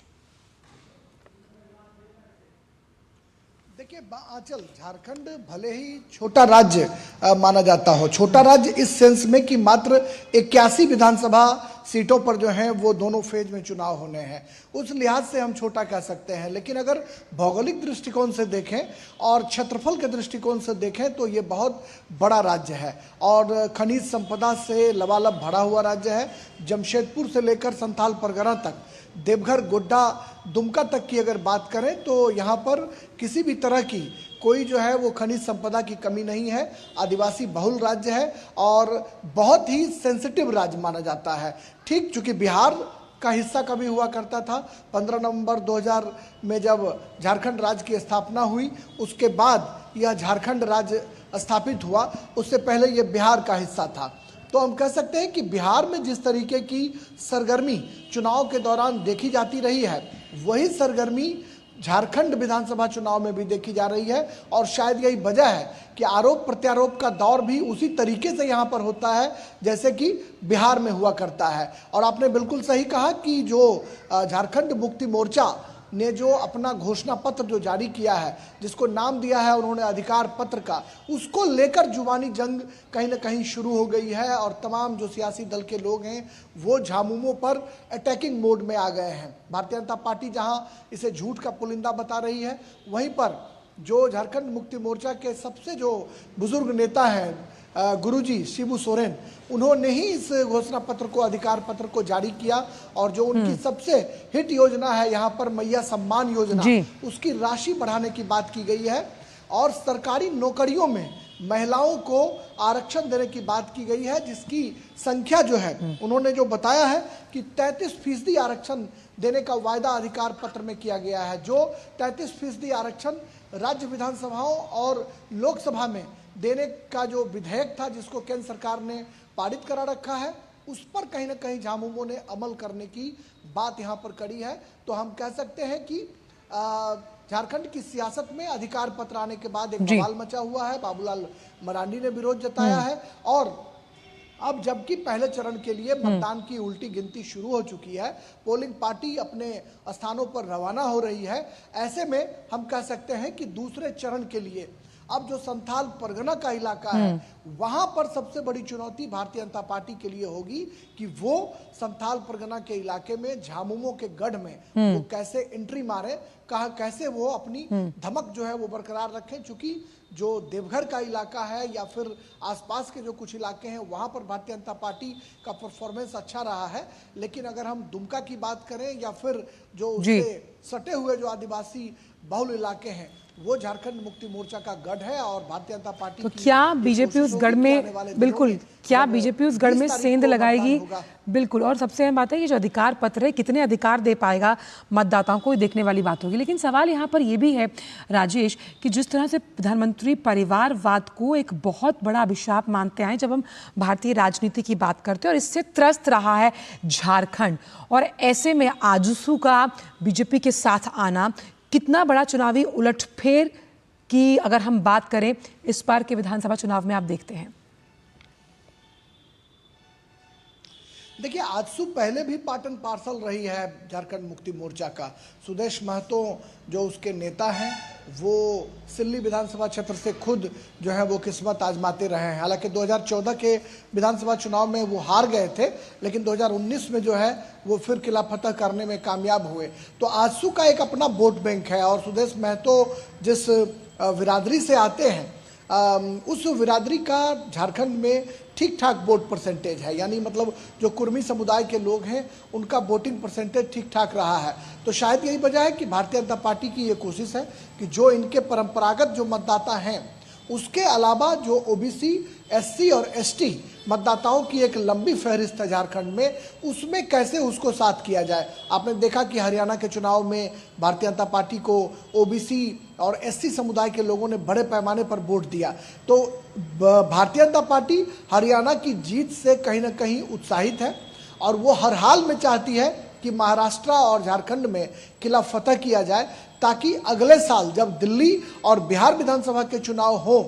देखिए आंचल, झारखंड भले ही छोटा राज्य माना जाता हो, छोटा राज्य इस सेंस में कि मात्र 81 विधानसभा सीटों पर जो हैं वो दोनों फेज में चुनाव होने हैं, उस लिहाज से हम छोटा कह सकते हैं। लेकिन अगर भौगोलिक दृष्टिकोण से देखें और क्षेत्रफल के दृष्टिकोण से देखें तो ये बहुत बड़ा राज्य है और खनिज संपदा से लबालब भरा हुआ राज्य है। जमशेदपुर से लेकर संथाल परगना तक, देवघर, गोड्डा, दुमका तक की अगर बात करें तो यहाँ पर किसी भी तरह की कोई जो है वो खनिज संपदा की कमी नहीं है। आदिवासी बहुल राज्य है और बहुत ही सेंसिटिव राज्य माना जाता है। ठीक चूँकि बिहार का हिस्सा कभी हुआ करता था, 15 नवंबर 2000 में जब झारखंड राज्य की स्थापना हुई, उसके बाद यह झारखंड राज्य स्थापित हुआ, उससे पहले यह बिहार का हिस्सा था। तो हम कह सकते हैं कि बिहार में जिस तरीके की सरगर्मी चुनाव के दौरान देखी जाती रही है, वही सरगर्मी झारखंड विधानसभा चुनाव में भी देखी जा रही है। और शायद यही वजह है कि आरोप प्रत्यारोप का दौर भी उसी तरीके से यहाँ पर होता है जैसे कि बिहार में हुआ करता है। और आपने बिल्कुल सही कहा कि जो झारखंड मुक्ति मोर्चा ने जो अपना घोषणा पत्र जो जारी किया है, जिसको नाम दिया है उन्होंने अधिकार पत्र का, उसको लेकर जुबानी जंग कहीं ना कहीं शुरू हो गई है। और तमाम जो सियासी दल के लोग हैं वो झामुमो पर अटैकिंग मोड में आ गए हैं। भारतीय जनता पार्टी जहां इसे झूठ का पुलिंदा बता रही है, वहीं पर जो झारखंड मुक्ति मोर्चा के सबसे जो बुजुर्ग नेता हैं गुरुजी शिबू सोरेन, उन्होंने ही इस घोषणा पत्र को, अधिकार पत्र को जारी किया। और जो उनकी सबसे हिट योजना है यहाँ पर मैया सम्मान योजना, उसकी राशि बढ़ाने की बात की गई है। और सरकारी नौकरियों में महिलाओं को आरक्षण देने की बात की गई है, जिसकी संख्या जो है उन्होंने जो बताया है कि 33% आरक्षण देने का वायदा अधिकार पत्र में किया गया है। जो 33% आरक्षण राज्य विधानसभाओं और लोकसभा में देने का जो विधेयक था, जिसको केंद्र सरकार ने पारित करा रखा है, उस पर कहीं ना कहीं झामुमो ने अमल करने की बात यहाँ पर करी है। तो हम कह सकते हैं कि झारखंड की सियासत में अधिकार पत्र आने के बाद एक बवाल मचा हुआ है। बाबूलाल मरांडी ने विरोध जताया है। और अब जबकि पहले चरण के लिए मतदान की उल्टी गिनती शुरू हो चुकी है, पोलिंग पार्टी अपने स्थानों पर रवाना हो रही है, ऐसे में हम कह सकते हैं कि दूसरे चरण के लिए अब जो संथाल परगना का इलाका है, वहां पर सबसे बड़ी चुनौती भारतीय जनता पार्टी के लिए होगी कि वो संथाल परगना के इलाके में झामुमो के गढ़ में वो कैसे एंट्री मारे, कैसे वो अपनी धमक जो है वो बरकरार रखें। चूंकि जो देवघर का इलाका है या फिर आसपास के जो कुछ इलाके हैं, वहां पर भारतीय जनता पार्टी का परफॉर्मेंस अच्छा रहा है। लेकिन अगर हम दुमका की बात करें या फिर जो उससे सटे हुए जो आदिवासी बहुल इलाके हैं, वो झारखंड मुक्ति मोर्चा का गढ़ है। और भारतीय जनता पार्टी तो क्या बीजेपी उस गढ़ में, बिल्कुल, क्या बीजेपी उस गढ़ में सेंध लगाएगी? बिल्कुल। और सबसे अहम बात है कि जो अधिकार पत्र है, कितने अधिकार दे पाएगा मतदाताओं को, देखने वाली बात होगी। लेकिन सवाल यहाँ पर यह भी है राजेश कि जिस तरह से प्रधानमंत्री परिवारवाद को एक बहुत बड़ा अभिशाप मानते हैं जब हम भारतीय राजनीति की बात करते हैं, और इससे त्रस्त रहा है झारखंड, और ऐसे में आजसू का बीजेपी के साथ आना कितना बड़ा चुनावी उलटफेर की अगर हम बात करें इस बार के विधानसभा चुनाव में आप देखते हैं? देखिए, आजसू पहले भी पाटन पार्सल रही है झारखंड मुक्ति मोर्चा का। सुदेश महतो जो उसके नेता हैं, वो सिल्ली विधानसभा क्षेत्र से खुद जो है वो किस्मत आजमाते रहे हैं। हालांकि 2014 के विधानसभा चुनाव में वो हार गए थे, लेकिन 2019 में जो है वो फिर किला फतह करने में कामयाब हुए। तो आजसू का एक अपना वोट बैंक है। और सुदेश महतो जिस बिरादरी से आते हैं, उस बिरादरी का झारखंड में ठीक ठाक वोट परसेंटेज है। यानी मतलब जो कुर्मी समुदाय के लोग हैं, उनका वोटिंग परसेंटेज ठीक ठाक रहा है। तो शायद यही वजह है कि भारतीय जनता पार्टी की ये कोशिश है कि जो इनके परंपरागत जो मतदाता हैं, उसके अलावा जो ओबीसी, एससी और एसटी मतदाताओं की एक लंबी फहरिस्त है झारखंड में, उसमें कैसे उसको साथ किया जाए। आपने देखा कि हरियाणा के चुनाव में भारतीय जनता पार्टी को ओबीसी और एससी समुदाय के लोगों ने बड़े पैमाने पर वोट दिया। तो भारतीय जनता पार्टी हरियाणा की जीत से कहीं ना कहीं उत्साहित है, और वो हर हाल में चाहती है कि महाराष्ट्र और झारखंड में किला फतह किया जाए, ताकि अगले साल जब दिल्ली और बिहार विधानसभा के चुनाव हो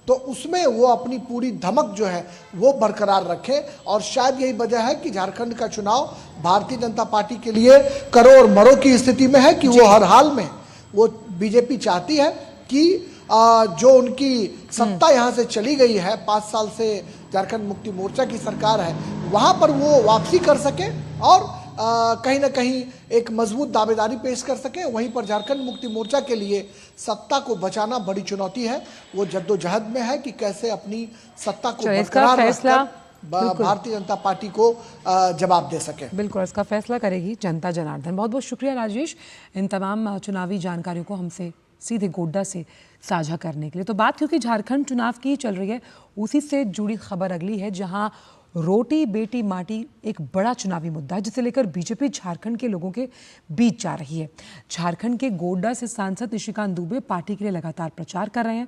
तो उसमें वो अपनी पूरी धमक जो है वो बरकरार रखे। और शायद यही वजह है कि झारखंड का चुनाव भारतीय जनता पार्टी के लिए करो और मरो की स्थिति में है कि वो हर हाल में वो बीजेपी चाहती है कि जो उनकी सत्ता यहाँ से चली गई है, 5 साल से झारखंड मुक्ति मोर्चा की सरकार है, वहाँ पर वो वापसी कर सके और कहीं ना कहीं एक मजबूत दावेदारी पेश कर सके। वहीं पर झारखंड मुक्ति मोर्चा के लिए सत्ता को बचाना बड़ी चुनौती है। वो जद्दोजहद में है कि कैसे अपनी सत्ता को बरकरार रखकर भारतीय जनता पार्टी को जवाब दे सके। बिल्कुल, इसका फैसला करेगी जनता जनार्दन। बहुत बहुत शुक्रिया राजेश, इन तमाम चुनावी जानकारियों को हमसे सीधे गोड्डा से साझा करने के लिए। तो बात क्योंकि झारखंड चुनाव की चल रही है, उसी से जुड़ी खबर अगली है, जहां रोटी बेटी माटी एक बड़ा चुनावी मुद्दा है, जिसे लेकर बीजेपी झारखंड के लोगों के बीच जा रही है। झारखंड के गोड्डा से सांसद निशिकांत दुबे पार्टी के लिए लगातार प्रचार कर रहे हैं।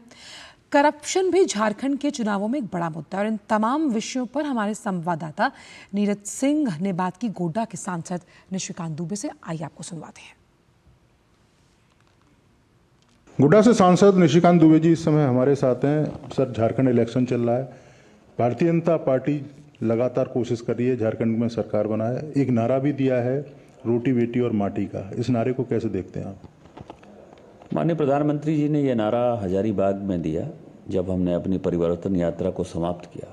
करप्शन भी झारखंड के चुनावों में एक बड़ा मुद्दा है और इन तमाम विषयों पर हमारे संवाददाता नीरज सिंह ने बात की गोड्डा के सांसद निशिकांत दुबे से। आइए आपको सुनवाते हैं। गोड्डा से सांसद निशिकांत दुबे जी इस समय हमारे साथ हैं। सर, झारखंड इलेक्शन चल रहा है, भारतीय जनता पार्टी लगातार कोशिश कर रही है झारखंड में सरकार बनाए, एक नारा भी दिया है रोटी बेटी और माटी का, इस नारे को कैसे देखते हैं आप? माननीय प्रधानमंत्री जी ने यह नारा हजारीबाग में दिया जब हमने अपनी परिवर्तन यात्रा को समाप्त किया,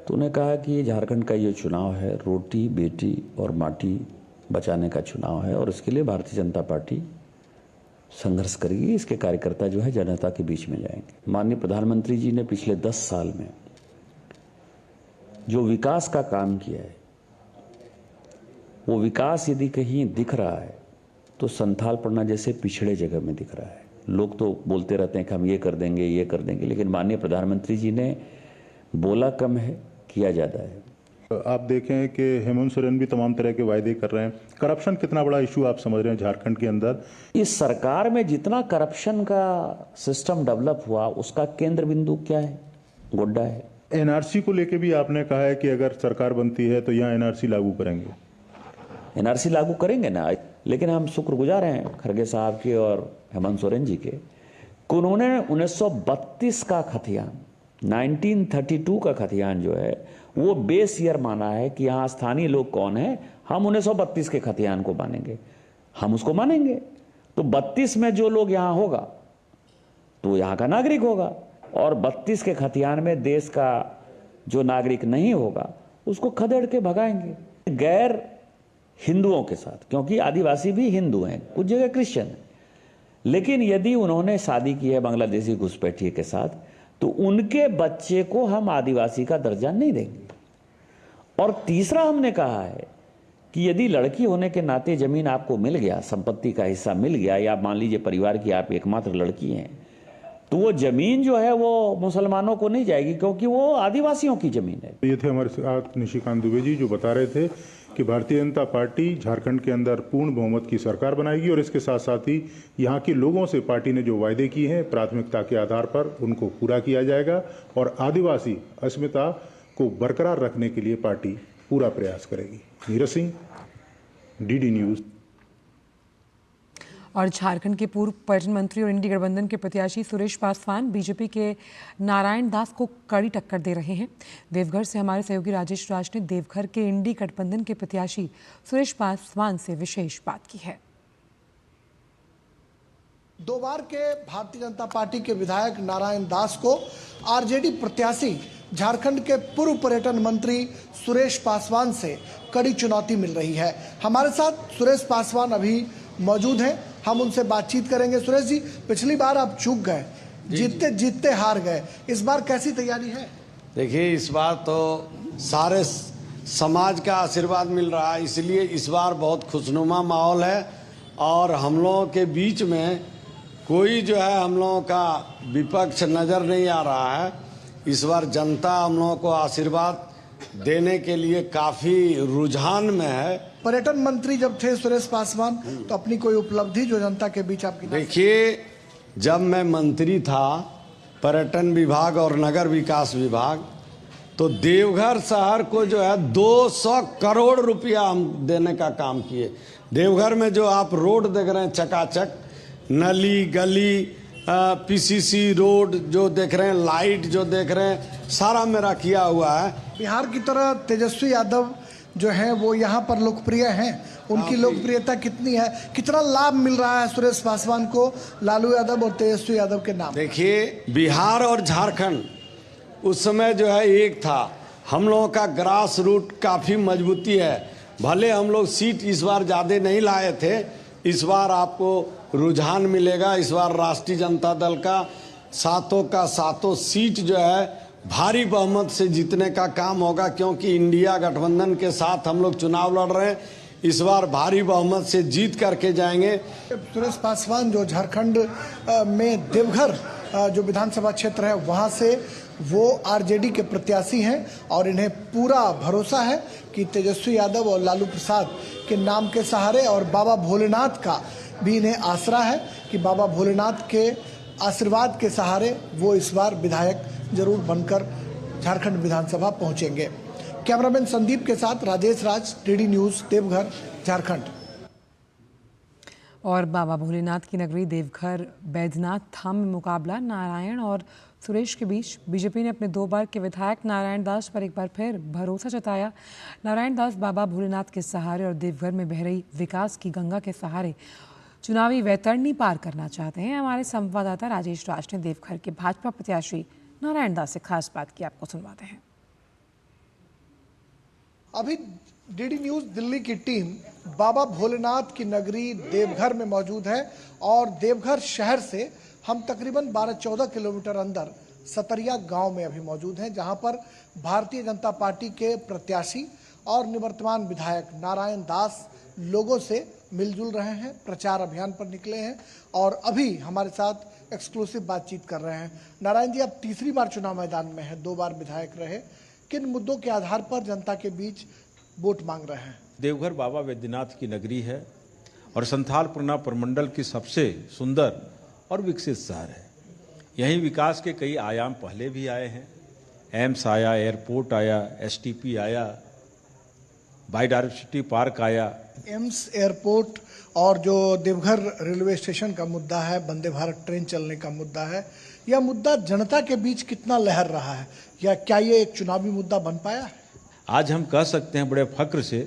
तो उन्हें कहा कि ये झारखंड का ये चुनाव है, रोटी बेटी और माटी बचाने का चुनाव है और इसके लिए भारतीय जनता पार्टी संघर्ष करेगी। इसके कार्यकर्ता जो है जनता के बीच में जाएंगे। माननीय प्रधानमंत्री जी ने पिछले 10 साल में जो विकास का काम किया है, वो विकास यदि कहीं दिख रहा है तो संथाल पड़ना जैसे पिछड़े जगह में दिख रहा है। लोग तो बोलते रहते हैं कि हम ये कर देंगे, लेकिन माननीय प्रधानमंत्री जी ने बोला कम है, किया ज़्यादा है। आप देखें कि हेमंत सोरेन भी तमाम तरह के वायदे कर रहे हैं। करप्शन कितना बड़ा इशू आप समझ रहे हैं झारखंड के अंदर? इस सरकार में जितना करप्शन का सिस्टम डेवलप हुआ उसका केंद्र बिंदु क्या है? गोड्डा है। एनआरसी को लेके भी आपने कहा है कि अगर सरकार बनती है तो यहाँ एनआरसी लागू करेंगे। एनआरसी लागू करेंगे ना, लेकिन हम शुक्रगुजार हैं खड़गे साहब के और हेमंत सोरेन जी के कि उन्होंने 1932 का खतियान, 1932 का खतियान जो है वो बेस ईयर माना है कि यहाँ स्थानीय लोग कौन है, हम 1932 के खतियान को मानेंगे, हम उसको मानेंगे। तो 32 में जो लोग यहाँ होगा तो यहाँ का नागरिक होगा, और 32 के खतियान में देश का जो नागरिक नहीं होगा उसको खदेड़ के भगाएंगे गैर हिंदुओं के साथ, क्योंकि आदिवासी भी हिंदू हैं, कुछ जगह क्रिश्चियन हैं। लेकिन यदि उन्होंने शादी की है बांग्लादेशी घुसपैठिए के साथ तो उनके बच्चे को हम आदिवासी का दर्जा नहीं देंगे। और तीसरा हमने कहा है कि यदि लड़की होने के नाते जमीन आपको मिल गया, संपत्ति का हिस्सा मिल गया, या मान लीजिए परिवार की आप एकमात्र लड़की हैं, तो वो जमीन जो है वो मुसलमानों को नहीं जाएगी, क्योंकि वो आदिवासियों की जमीन है। ये थे हमारे साथ निशिकांत दुबे जी, जो बता रहे थे कि भारतीय जनता पार्टी झारखंड के अंदर पूर्ण बहुमत की सरकार बनाएगी और इसके साथ साथ ही यहाँ के लोगों से पार्टी ने जो वायदे किए हैं प्राथमिकता के आधार पर उनको पूरा किया जाएगा और आदिवासी अस्मिता को बरकरार रखने के लिए पार्टी पूरा प्रयास करेगी। Neeraj Singh, DD news. और झारखंड के पूर्व पर्यटन मंत्री और इंडी गठबंधन के प्रत्याशी सुरेश पासवान बीजेपी के नारायण दास को कड़ी टक्कर दे रहे हैं। देवघर से हमारे सहयोगी राजेश राज ने देवघर के इंडी गठबंधन के प्रत्याशी सुरेश पासवान से विशेष बात की है। 2 बार के भारतीय जनता पार्टी के विधायक नारायण दास को आरजेडी प्रत्याशी झारखंड के पूर्व पर्यटन मंत्री सुरेश पासवान से कड़ी चुनौती मिल रही है। हमारे साथ सुरेश पासवान अभी मौजूद हैं, हम उनसे बातचीत करेंगे। सुरेश जी, पिछली बार आप चूक गए, जीतते जीतते हार गए, इस बार कैसी तैयारी है? देखिए, इस बार तो सारे समाज का आशीर्वाद मिल रहा है, इसलिए इस बार बहुत खुशनुमा माहौल है और हम लोगों के बीच में कोई जो है हम लोगों का विपक्ष नज़र नहीं आ रहा है। इस बार जनता हम लोगों को आशीर्वाद देने के लिए काफ़ी रुझान में है। पर्यटन मंत्री जब थे सुरेश पासवान, तो अपनी कोई उपलब्धि जो जनता के बीच आपकी? देखिए, जब मैं मंत्री था पर्यटन विभाग और नगर विकास विभाग, तो देवघर शहर को जो है 200 करोड़ रुपया हम देने का काम किए। देवघर में जो आप रोड देख रहे हैं चकाचक, नली गली, पीसीसी रोड जो देख रहे हैं, लाइट जो देख रहे हैं, सारा मेरा किया हुआ है। बिहार की तरह तेजस्वी यादव जो है वो यहाँ पर लोकप्रिय हैं, उनकी लोकप्रियता कितनी है, कितना लाभ मिल रहा है सुरेश पासवान को लालू यादव और तेजस्वी यादव के नाम? देखिए, बिहार और झारखंड उस समय जो है एक था। हम लोगों का ग्रास रूट काफ़ी मजबूती है। भले हम लोग सीट इस बार ज़्यादा नहीं लाए थे, इस बार आपको रुझान मिलेगा। इस बार राष्ट्रीय जनता दल का सातों सीट जो है भारी बहुमत से जीतने का काम होगा, क्योंकि इंडिया गठबंधन के साथ हम लोग चुनाव लड़ रहे हैं। इस बार भारी बहुमत से जीत करके जाएंगे। सुरेश पासवान जो झारखंड में देवघर जो विधानसभा क्षेत्र है वहां से वो आरजेडी के प्रत्याशी हैं और इन्हें पूरा भरोसा है कि तेजस्वी यादव और लालू प्रसाद के नाम के सहारे और बाबा भोलेनाथ का भी इन्हें आसरा है कि बाबा भोलेनाथ के आशीर्वाद के सहारे वो इस बार विधायक जरूर बनकर झारखंड विधानसभा पहुंचेंगे। कैमरामैन संदीप के साथ राजेश राज, डीडी न्यूज, देवघर, झारखंड। और बाबा भोलेनाथ की नगरी देवघर बैद्यनाथ धाम में मुकाबला नारायण और सुरेश के बीच। बीजेपी ने अपने 2 बार के विधायक नारायण दास पर एक बार फिर भरोसा जताया। नारायण दास बाबा भोलेनाथ के सहारे और देवघर में बह रही विकास की गंगा के सहारे चुनावी वैतरणी पार करना चाहते हैं। हमारे संवाददाता राजेश राज ने देवघर के भाजपा प्रत्याशी नारायण दास से खास बात की, आपको सुनवाते हैं। अभी डीडी न्यूज दिल्ली की टीम बाबा भोलेनाथ की नगरी देवघर में मौजूद है और देवघर शहर से हम तकरीबन 12-14 किलोमीटर अंदर सतरिया गांव में अभी मौजूद हैं, जहां पर भारतीय जनता पार्टी के प्रत्याशी और निवर्तमान विधायक नारायण दास लोगों से मिलजुल रहे हैं, प्रचार अभियान पर निकले हैं और अभी हमारे साथ एक्सक्लूसिव बातचीत कर रहे हैं। नारायण जी, आप तीसरी बार चुनाव मैदान में हैं, 2 बार विधायक रहे, किन मुद्दों के आधार पर जनता के बीच वोट मांग रहे हैं? देवघर बाबा बैद्यनाथ की नगरी है और संथाल पुरना प्रमंडल की सबसे सुंदर और विकसित शहर है। यहीं विकास के कई आयाम पहले भी आए हैं। एम्स आया, एयरपोर्ट आया, एसटीपी आया, बायोडायवर्सिटी पार्क आया। एम्स, एयरपोर्ट और जो देवघर रेलवे स्टेशन का मुद्दा है, वंदे भारत ट्रेन चलने का मुद्दा है, यह मुद्दा जनता के बीच कितना लहर रहा है या क्या ये एक चुनावी मुद्दा बन पाया है? आज हम कह सकते हैं बड़े फक्र से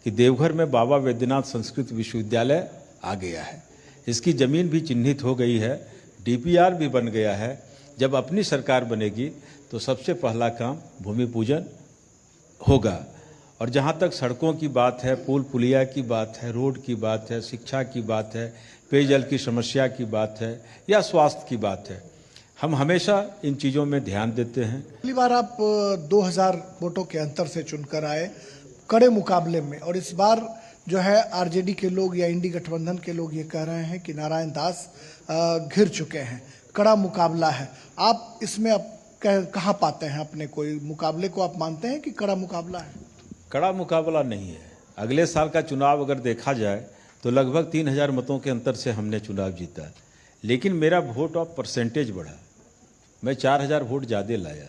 कि देवघर में बाबा बैद्यनाथ संस्कृत विश्वविद्यालय आ गया है। इसकी ज़मीन भी चिन्हित हो गई है, डीपीआर भी बन गया है। जब अपनी सरकार बनेगी तो सबसे पहला काम भूमि पूजन होगा। और जहाँ तक सड़कों की बात है, पुल पुलिया की बात है, रोड की बात है, शिक्षा की बात है, पेयजल की समस्या की बात है या स्वास्थ्य की बात है, हम हमेशा इन चीज़ों में ध्यान देते हैं। पहली बार आप 2000 वोटों के अंतर से चुनकर आए कड़े मुकाबले में, और इस बार जो है आरजेडी के लोग या इंडी गठबंधन के लोग ये कह रहे हैं कि नारायण दास घिर चुके हैं, कड़ा मुकाबला है। आप इसमें अब कहाँ पाते हैं अपने, कोई मुकाबले को आप मानते हैं कि कड़ा मुकाबला है? कड़ा मुकाबला नहीं है। अगले साल का चुनाव अगर देखा जाए तो लगभग 3000 मतों के अंतर से हमने चुनाव जीता, लेकिन मेरा वोट ऑफ परसेंटेज बढ़ा, मैं 4000 वोट ज़्यादा लाया।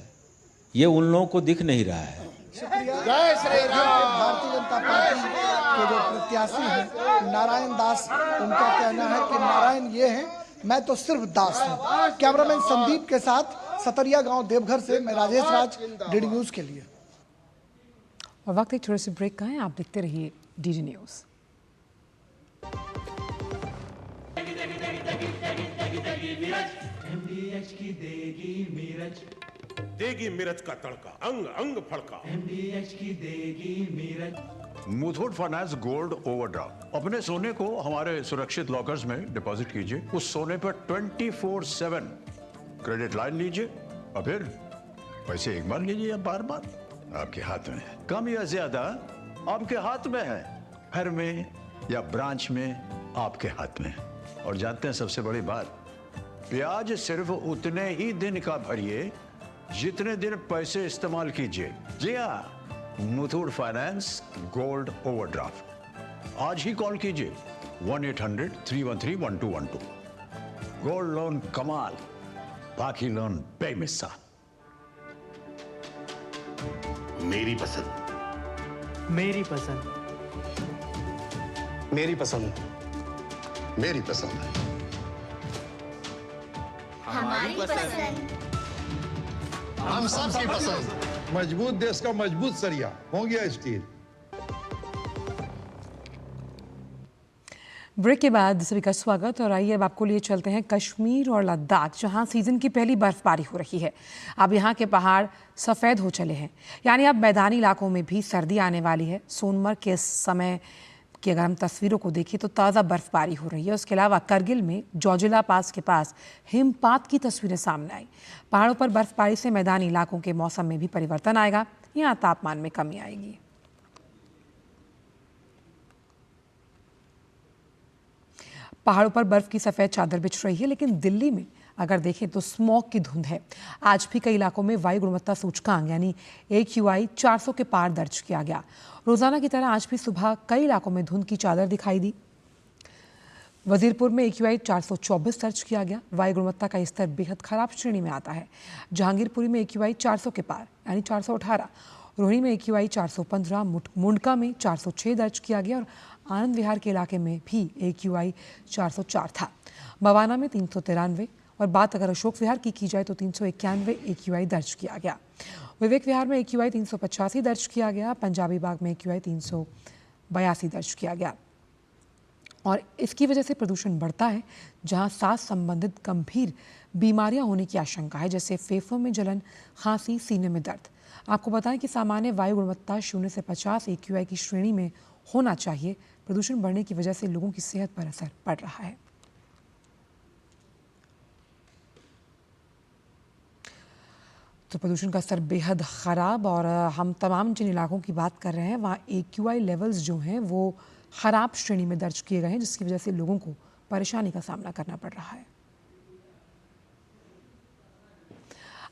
ये उन लोगों को दिख नहीं रहा है। जय श्री राम। भारतीय जनता पार्टी के जो प्रत्याशी हैं नारायण दास, उनका कहना है कि नारायण ये हैं, मैं तो सिर्फ दास हूँ। कैमरामैन संदीप के साथ सतरिया गांव देवघर से मैं राजेश राज, डीडी न्यूज के लिए। और वक्त एक छोटे से ब्रेक का है, आप देखते रहिए डीडी न्यूज। MDH की देगी मिर्च का तड़का, अंग अंग फड़का। MDH की देगी मिर्च। मुथूट फाइनेंस गोल्ड ओवरड्राफ्ट, अपने सोने को हमारे सुरक्षित लॉकर्स में डिपॉजिट कीजिए। उस सोने पर 24/7 क्रेडिट लाइन लीजिए और फिर पैसे एक बार लीजिए या बार बार, आपके हाथ में है। कम या ज्यादा आपके हाथ में है, घर में या ब्रांच में आपके हाथ में है। और जानते हैं सबसे बड़ी बात, ब्याज सिर्फ उतने ही दिन का भरिए जितने दिन पैसे इस्तेमाल कीजिए। जी हाँ, मुथूट फाइनेंस गोल्ड ओवरड्राफ्ट। आज ही कॉल कीजिए 1-800-313-1212। गोल्ड लोन कमाल, बाकी लोन बेमिसाल। मेरी पसंद, मेरी पसंद, मेरी पसंद, मेरी पसंद, हमारी पसंद, हम सबकी पसंद। मजबूत देश का मजबूत सरिया हो गया स्टील। ब्रेक के बाद सभी का स्वागत। और आइए अब आपको लिए चलते हैं कश्मीर और लद्दाख, जहां सीजन की पहली बर्फबारी हो रही है। अब यहां के पहाड़ सफ़ेद हो चले हैं, यानी अब मैदानी इलाकों में भी सर्दी आने वाली है। सोनमर्ग के समय की अगर हम तस्वीरों को देखें तो ताज़ा बर्फबारी हो रही है। उसके अलावा करगिल में जोजिला पास के पास हिमपात की तस्वीरें सामने आई। पहाड़ों पर बर्फबारी से मैदानी इलाकों के मौसम में भी परिवर्तन आएगा, यहाँ तापमान में कमी आएगी। पहाड़ों पर बर्फ की सफ़ेद चादर बिछ रही है, लेकिन दिल्ली में अगर देखें तो स्मॉग की धुंध है। आज भी कई इलाकों में वायु गुणवत्ता सूचकांक यानी AQI 400 के पार दर्ज किया गया। रोजाना की तरह आज भी सुबह कई इलाकों में धुंध की चादर दिखाई दी। वजीरपुर में AQI 424 दर्ज किया गया। वायु गुणवत्ता का स्तर बेहद खराब श्रेणी में आता है। जहांगीरपुरी में AQI 400 के पार यानी 418, रोहिणी में AQI 415, मुंडका में 406 दर्ज किया गया और आनंद विहार के इलाके में भी AQI 404 था। बवाना में 393 और बात अगर अशोक विहार की जाए तो 391 AQI दर्ज किया गया। विवेक विहार में AQI 385 दर्ज किया गया। पंजाबी बाग में AQI 382 दर्ज किया गया और इसकी वजह से प्रदूषण बढ़ता है। जहां सांस संबंधित गंभीर बीमारियां होने की आशंका है, जैसे फेफड़ों में जलन, खांसी, सीने में दर्द। आपको बताएं कि सामान्य वायु गुणवत्ता 0 से 50 AQI की श्रेणी में होना चाहिए। प्रदूषण बढ़ने की वजह से लोगों की सेहत पर असर पड़ रहा है। तो प्रदूषण का स्तर बेहद ख़राब और हम तमाम जिन इलाकों की बात कर रहे हैं वहाँ AQI लेवल्स जो हैं वो ख़राब श्रेणी में दर्ज किए गए हैं, जिसकी वजह से लोगों को परेशानी का सामना करना पड़ रहा है।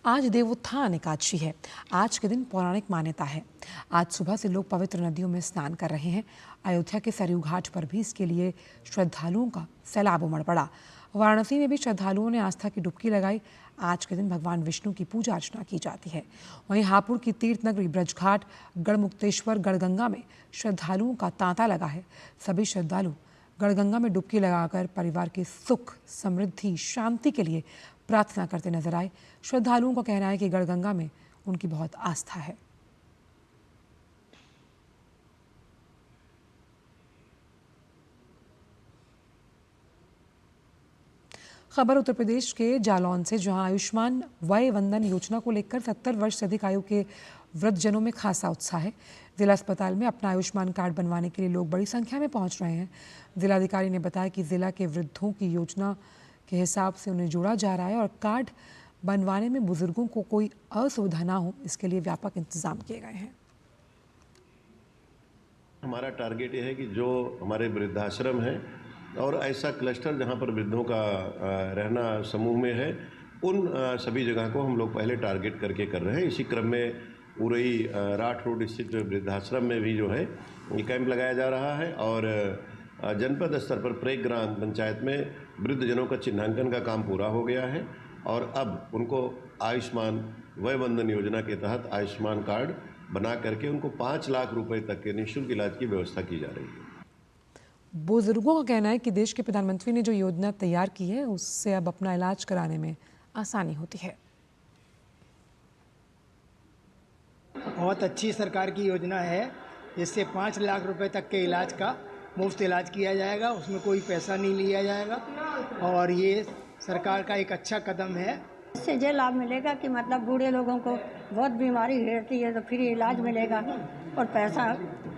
आज देवोत्थान एकादशी है। आज के दिन पौराणिक मान्यता है। आज सुबह से लोग पवित्र नदियों में स्नान कर रहे हैं। अयोध्या के सरयू घाट पर भी इसके लिए श्रद्धालुओं का सैलाब उमड़ पड़ा। वाराणसी में भी श्रद्धालुओं ने आस्था की डुबकी लगाई। आज के दिन भगवान विष्णु की पूजा अर्चना की जाती है। वहीं हापुड़ की तीर्थ नगरी ब्रजघाट, गढ़मुक्तेश्वर, गढ़गंगा में श्रद्धालुओं का तांता लगा है। सभी श्रद्धालु गढ़गंगा में डुबकी लगाकर परिवार के सुख, समृद्धि, शांति के लिए प्रार्थना करते नजर आए। श्रद्धालुओं का कहना है कि गढ़गंगा में उनकी बहुत आस्था है। खबर उत्तर प्रदेश के जालौन से, जहां आयुष्मान वय वंदन योजना को लेकर 70 वर्ष से अधिक आयु के वृद्धजनों में खासा उत्साह है। जिला अस्पताल में अपना आयुष्मान कार्ड बनवाने के लिए लोग बड़ी संख्या में पहुंच रहे हैं। जिलाधिकारी ने बताया कि जिला के वृद्धों की योजना के हिसाब से उन्हें जोड़ा जा रहा है और कार्ड बनवाने में बुजुर्गों को कोई असुविधा ना हो, इसके लिए व्यापक इंतजाम किए गए हैं। हमारा टारगेट ये है कि जो हमारे वृद्धाश्रम है और ऐसा क्लस्टर जहाँ पर वृद्धों का रहना समूह में है, उन सभी जगह को हम लोग पहले टारगेट करके कर रहे हैं। इसी क्रम में उरई राठ रोड स्थित वृद्धाश्रम में भी जो है ये कैंप लगाया जा रहा है और जनपद स्तर पर प्रत्येक ग्राम पंचायत में वृद्धजनों का चिन्हांकन का काम पूरा हो गया है और अब उनको आयुष्मान वय वंदन योजना के तहत आयुष्मान कार्ड बना करके उनको 5 लाख रुपए तक के निःशुल्क इलाज की व्यवस्था की जा रही है। बुजुर्गों का कहना है कि देश के प्रधानमंत्री ने जो योजना तैयार की है उससे अब अपना इलाज कराने में आसानी होती है। बहुत अच्छी सरकार की योजना है, जिससे 5 लाख रुपए तक के इलाज का मुफ्त इलाज किया जाएगा, उसमें कोई पैसा नहीं लिया जाएगा और ये सरकार का एक अच्छा कदम है। इससे ये लाभ मिलेगा कि मतलब बूढ़े लोगों को बहुत बीमारी घेरती है तो फ्री इलाज मिलेगा और पैसा,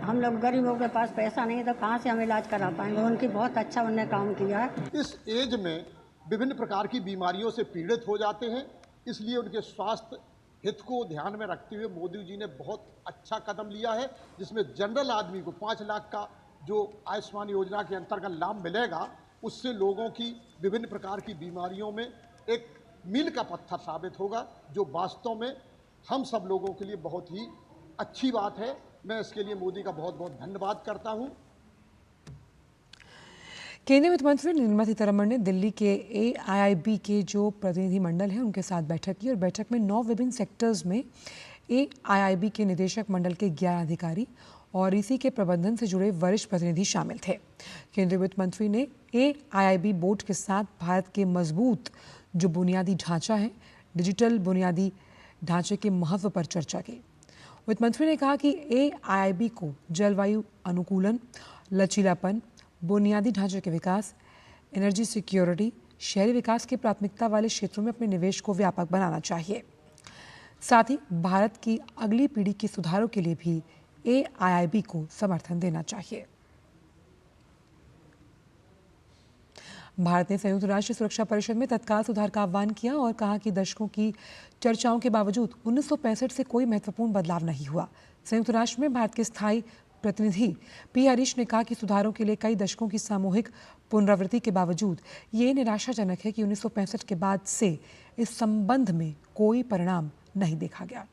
हम लोग गरीबों के पास पैसा नहीं है तो कहाँ से हम इलाज करा पाएंगे। उनकी बहुत अच्छा उन्होंने काम किया है। इस एज में विभिन्न प्रकार की बीमारियों से पीड़ित हो जाते हैं, इसलिए उनके स्वास्थ्य हित को ध्यान में रखते हुए मोदी जी ने बहुत अच्छा कदम लिया है, जिसमें जनरल आदमी को 5 लाख का जो आयुष्मान योजना के अंतर्गत लाभ मिलेगा, उससे लोगों की विभिन्न प्रकार की बीमारियों में एक मील का पत्थर साबित होगा, जो वास्तव में हम सब लोगों के लिए बहुत ही अच्छी बात है। मैं इसके लिए मोदी का बहुत बहुत धन्यवाद करता हूं। केंद्रीय वित्त मंत्री निर्मला सीतारमण ने दिल्ली के AIIB के जो प्रतिनिधि मंडल है उनके साथ बैठक की और बैठक में 9 विभिन्न सेक्टर्स में AIIB के निदेशक मंडल के 11 अधिकारी और इसी के प्रबंधन से जुड़े वरिष्ठ प्रतिनिधि शामिल थे। केंद्रीय वित्त मंत्री ने AIIB बोर्ड के साथ भारत के मजबूत जो बुनियादी ढांचा है, डिजिटल बुनियादी ढांचे के महत्व पर चर्चा की। वित्त मंत्री ने कहा कि AIIB को जलवायु अनुकूलन, लचीलापन, बुनियादी ढांचे के विकास, एनर्जी सिक्योरिटी, शहरी विकास के प्राथमिकता वाले क्षेत्रों में अपने निवेश को व्यापक बनाना चाहिए। साथ ही भारत की अगली पीढ़ी के सुधारों के लिए भी AIIB को समर्थन देना चाहिए। भारत ने संयुक्त राष्ट्र सुरक्षा परिषद में तत्काल सुधार का आह्वान किया और कहा कि दशकों की चर्चाओं के बावजूद 1965 से कोई महत्वपूर्ण बदलाव नहीं हुआ। संयुक्त राष्ट्र में भारत के स्थायी प्रतिनिधि P. हरीश ने कहा कि सुधारों के लिए कई दशकों की सामूहिक पुनरावृत्ति के बावजूद ये निराशाजनक है कि 1965 के बाद से इस संबंध में कोई परिणाम नहीं देखा गया।